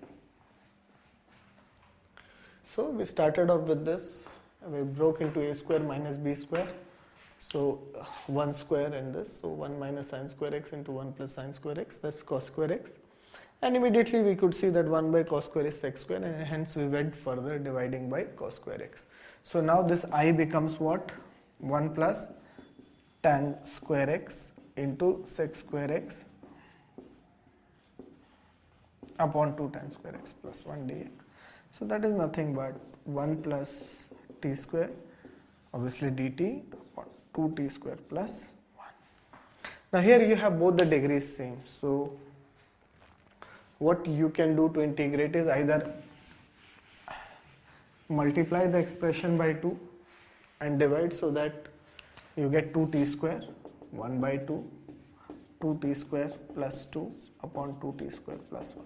So we started off with this, we broke into a square minus b square, so 1 square in this, so 1 minus sine square x into 1 plus sine square x, that's cos square x, and immediately we could see that 1 by cos square is sec square, and hence we went further dividing by cos square x. So now this I becomes what? 1 plus tan square x into sec square x upon 2 tan square x plus 1 dx. So that is nothing but 1 plus t square, obviously dt, upon 2t square plus 1. Now here you have both the degrees same. So what you can do to integrate is either multiply the expression by 2 and divide, so that you get 2t square, 1 by 2, 2t square plus 2 upon 2t square plus 1.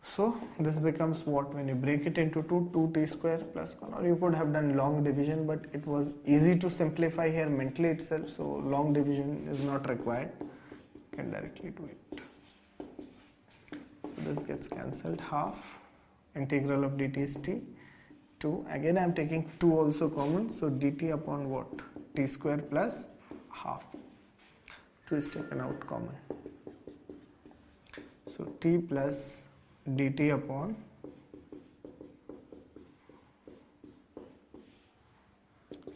So this becomes what, when you break it into 2, 2t square plus 1, or you could have done long division, but it was easy to simplify here mentally itself, so long division is not required, you can directly do it. So this gets cancelled, half integral of dt is t, 2. Again I am taking 2 also common, so dt upon what? T square plus half. 2 is taken out common. So t plus dt upon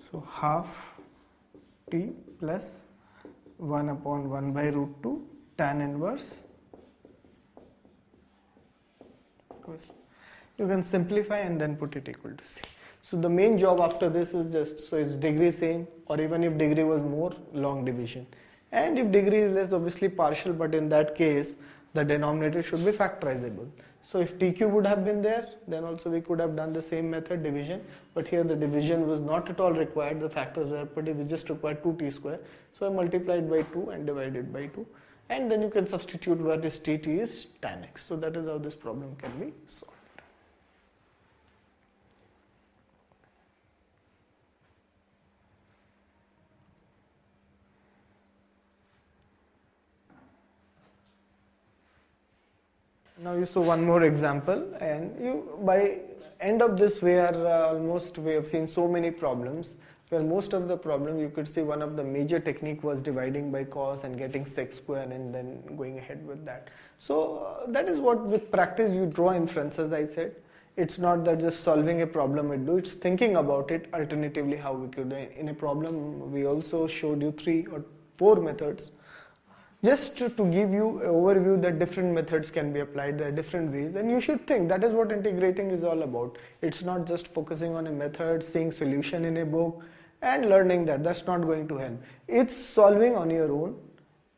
so half t plus 1 upon 1 by root 2 tan inverse. You can simplify and then put it equal to c. So the main job after this is just, so its degree same, or even if degree was more, long division. And if degree is less, obviously partial, but in that case the denominator should be factorizable. So if t cube would have been there, then also we could have done the same method, division, but here the division was not at all required, the factors were pretty, we just required 2t square. So I multiplied by 2 and divided by 2, and then you can substitute what is t is tan x. So that is how this problem can be solved. Now you saw one more example, and you, by end of this we are we have seen so many problems where most of the problem you could see one of the major technique was dividing by cos and getting sec square and then going ahead with that. So that is what with practice you draw inferences. I said it's not that just solving a problem would do, it's thinking about it alternatively how we could. In a problem we also showed you 3 or 4 methods. Just to give you an overview that different methods can be applied, there are different ways, and you should think that is what integrating is all about. It's not just focusing on a method, seeing solution in a book and learning that, that's not going to help. It's solving on your own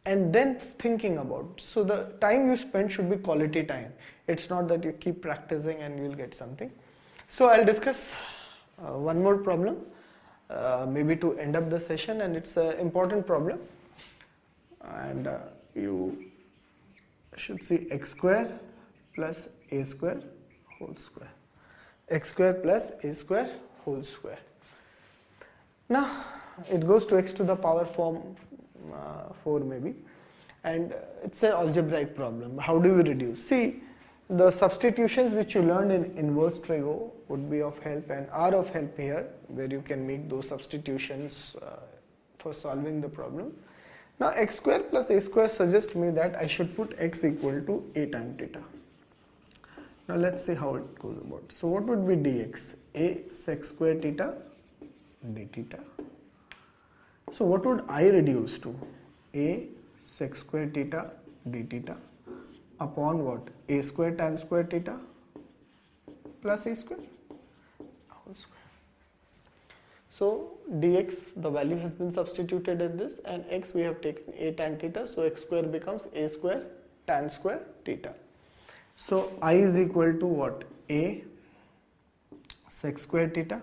and then thinking about. So the time you spend should be quality time. It's not that you keep practicing and you'll get something. So I'll discuss one more problem, maybe to end up the session, and it's an important problem. And you should see x square plus a square whole square, x square plus a square whole square. Now it goes to x to the power form 4 maybe, and it's an algebraic problem. How do we reduce? See, the substitutions which you learned in inverse trigo would be of help and are of help here, where you can make those substitutions for solving the problem. Now x square plus a square suggests me that I should put x equal to a tan theta. Now let's see how it goes about. So what would be dx? A sec square theta d theta. So what would I reduce to? A sec square theta d theta upon what? A square tan square theta plus a square whole square. So dx, the value has been substituted in this, and x we have taken a tan theta, so x square becomes a square tan square theta. So I is equal to what? A sec square theta,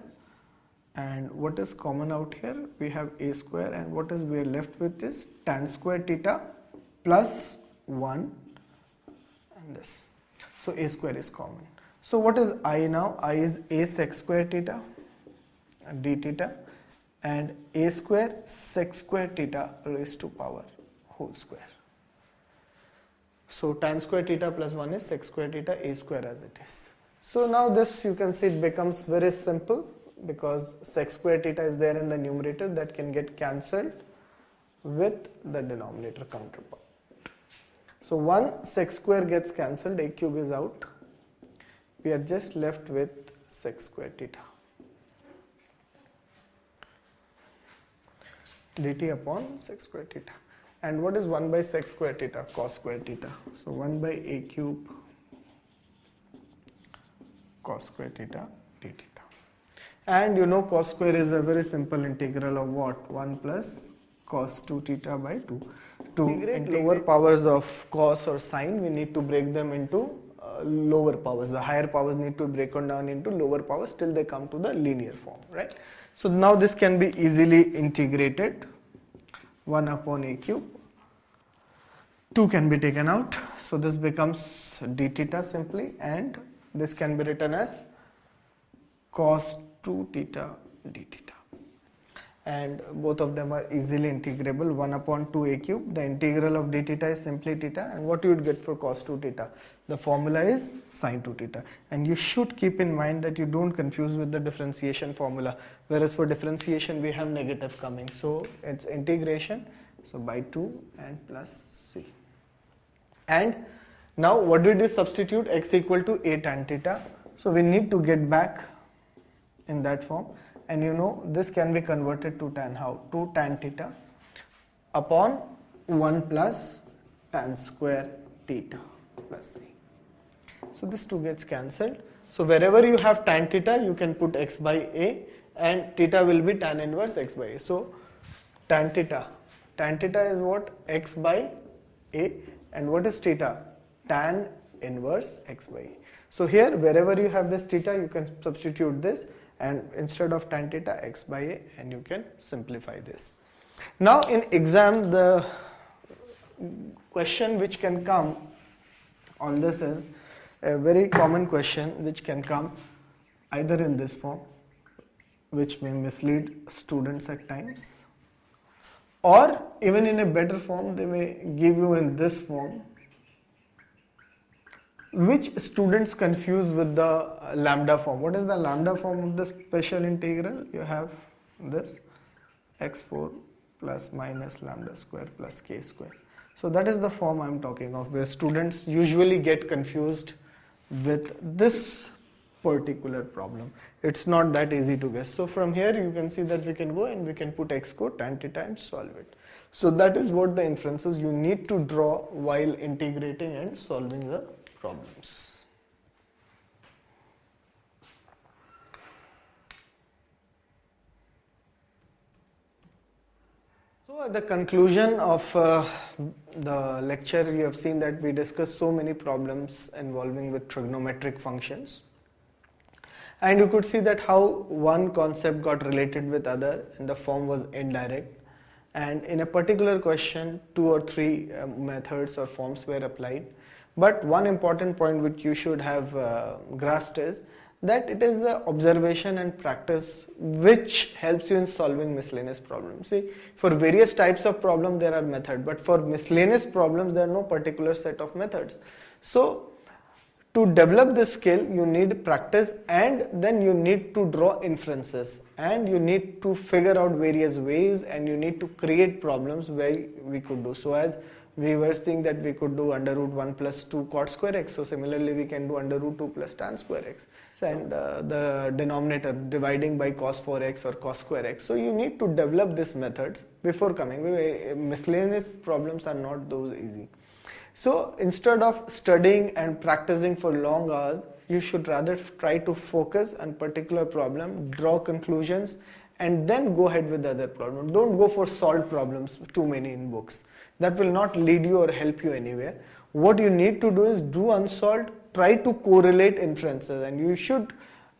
and what is common out here? We have a square, and what is we are left with is tan square theta plus 1 and this. So a square is common. So what is I now? I is a sec square theta d theta and a square sec square theta raised to power whole square. So tan square theta plus 1 is sec square theta a square as it is. So now this you can see it becomes very simple because sec square theta is there in the numerator, that can get cancelled with the denominator counterpart. So 1 sec square gets cancelled, a cube is out, we are just left with sec square theta dt upon sec square theta. And what is 1 by sec square theta? Cos square theta. So 1 by a cube cos square theta d theta. And you know cos square is a very simple integral of what? 1 plus cos 2 theta by 2. To integrate lower powers of cos or sine, we need to break them into lower powers. The higher powers need to be broken down into lower powers till they come to the linear form, right? So now this can be easily integrated. 1 upon a cube, 2 can be taken out, so this becomes d theta simply, and this can be written as cos 2 theta d theta. and both of them are easily integrable. 1 upon 2 a cube, the integral of d theta is simply theta, and what you would get for cos 2 theta? The formula is sin 2 theta, and you should keep in mind that you don't confuse with the differentiation formula, whereas for differentiation we have negative coming, so it's integration, so by 2 and plus c. And now what did you substitute? X equal to a tan theta, so we need to get back in that form, and you know this can be converted to tan. How? 2 tan theta upon 1 plus tan square theta plus c. So this 2 gets cancelled. So wherever you have tan theta, you can put x by a, and theta will be tan inverse x by a. So tan theta is what? X by a, and what is theta? Tan inverse x by a. So here wherever you have this theta, you can substitute this, and instead of tan theta, x by a, and you can simplify this. Now in exam, the question which can come on this is a very common question which can come either in this form, which may mislead students at times, or even in a better form they may give you in this form, which students confuse with the lambda form. What is the lambda form of the special integral? You have this x4 plus minus lambda square plus k square. So that is the form I am talking of, where students usually get confused with this particular problem. It's not that easy to guess. So from here you can see that we can go and we can put x code tan theta and solve it. So that is what the inferences you need to draw while integrating and solving the problems. So at the conclusion of the lecture, you have seen that we discussed so many problems involving with trigonometric functions, and you could see that how one concept got related with other and the form was indirect, and in a particular question 2 or 3 methods or forms were applied. But one important point which you should have grasped is that it is the observation and practice which helps you in solving miscellaneous problems. See, for various types of problems there are methods, but for miscellaneous problems there are no particular set of methods. So to develop this skill you need practice, and then you need to draw inferences, and you need to figure out various ways, and you need to create problems where we could do. So as we were seeing that we could do under root 1 plus 2 cot square x, so similarly we can do under root 2 plus tan square x, and the denominator dividing by cos 4x or cos square x. So you need to develop these methods before coming. Miscellaneous problems are not those easy. So instead of studying and practicing for long hours, you should rather try to focus on particular problem, draw conclusions, and then go ahead with the other problem. Don't go for solved problems, too many in books. That will not lead you or help you anywhere. What you need to do is do unsolved, try to correlate inferences, and you should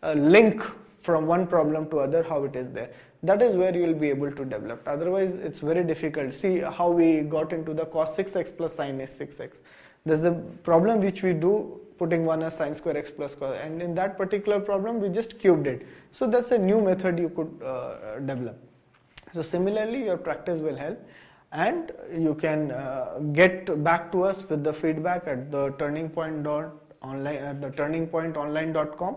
link from one problem to other how it is there. That is where you will be able to develop. Otherwise it's very difficult. See how we got into the cos 6x plus sin 6x. There's a problem which we do putting 1 as sin square x plus cos, and in that particular problem we just cubed it. So that's a new method you could develop. So similarly your practice will help, and you can get back to us with the feedback at the turningpointonline.com.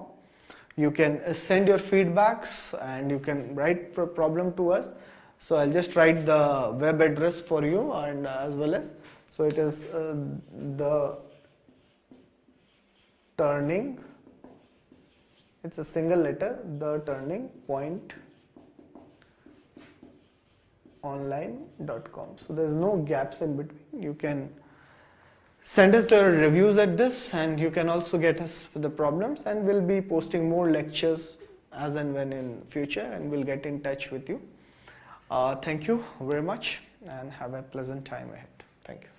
You can send your feedbacks and you can write for problem to us. So I'll just write the web address for you, and as well as, so it is the turning, it's a single letter, the turning point online.com. So there's no gaps in between. You can send us the reviews at this, and you can also get us for the problems, and we'll be posting more lectures as and when in future, and we'll get in touch with you. Thank you very much and have a pleasant time ahead. Thank you.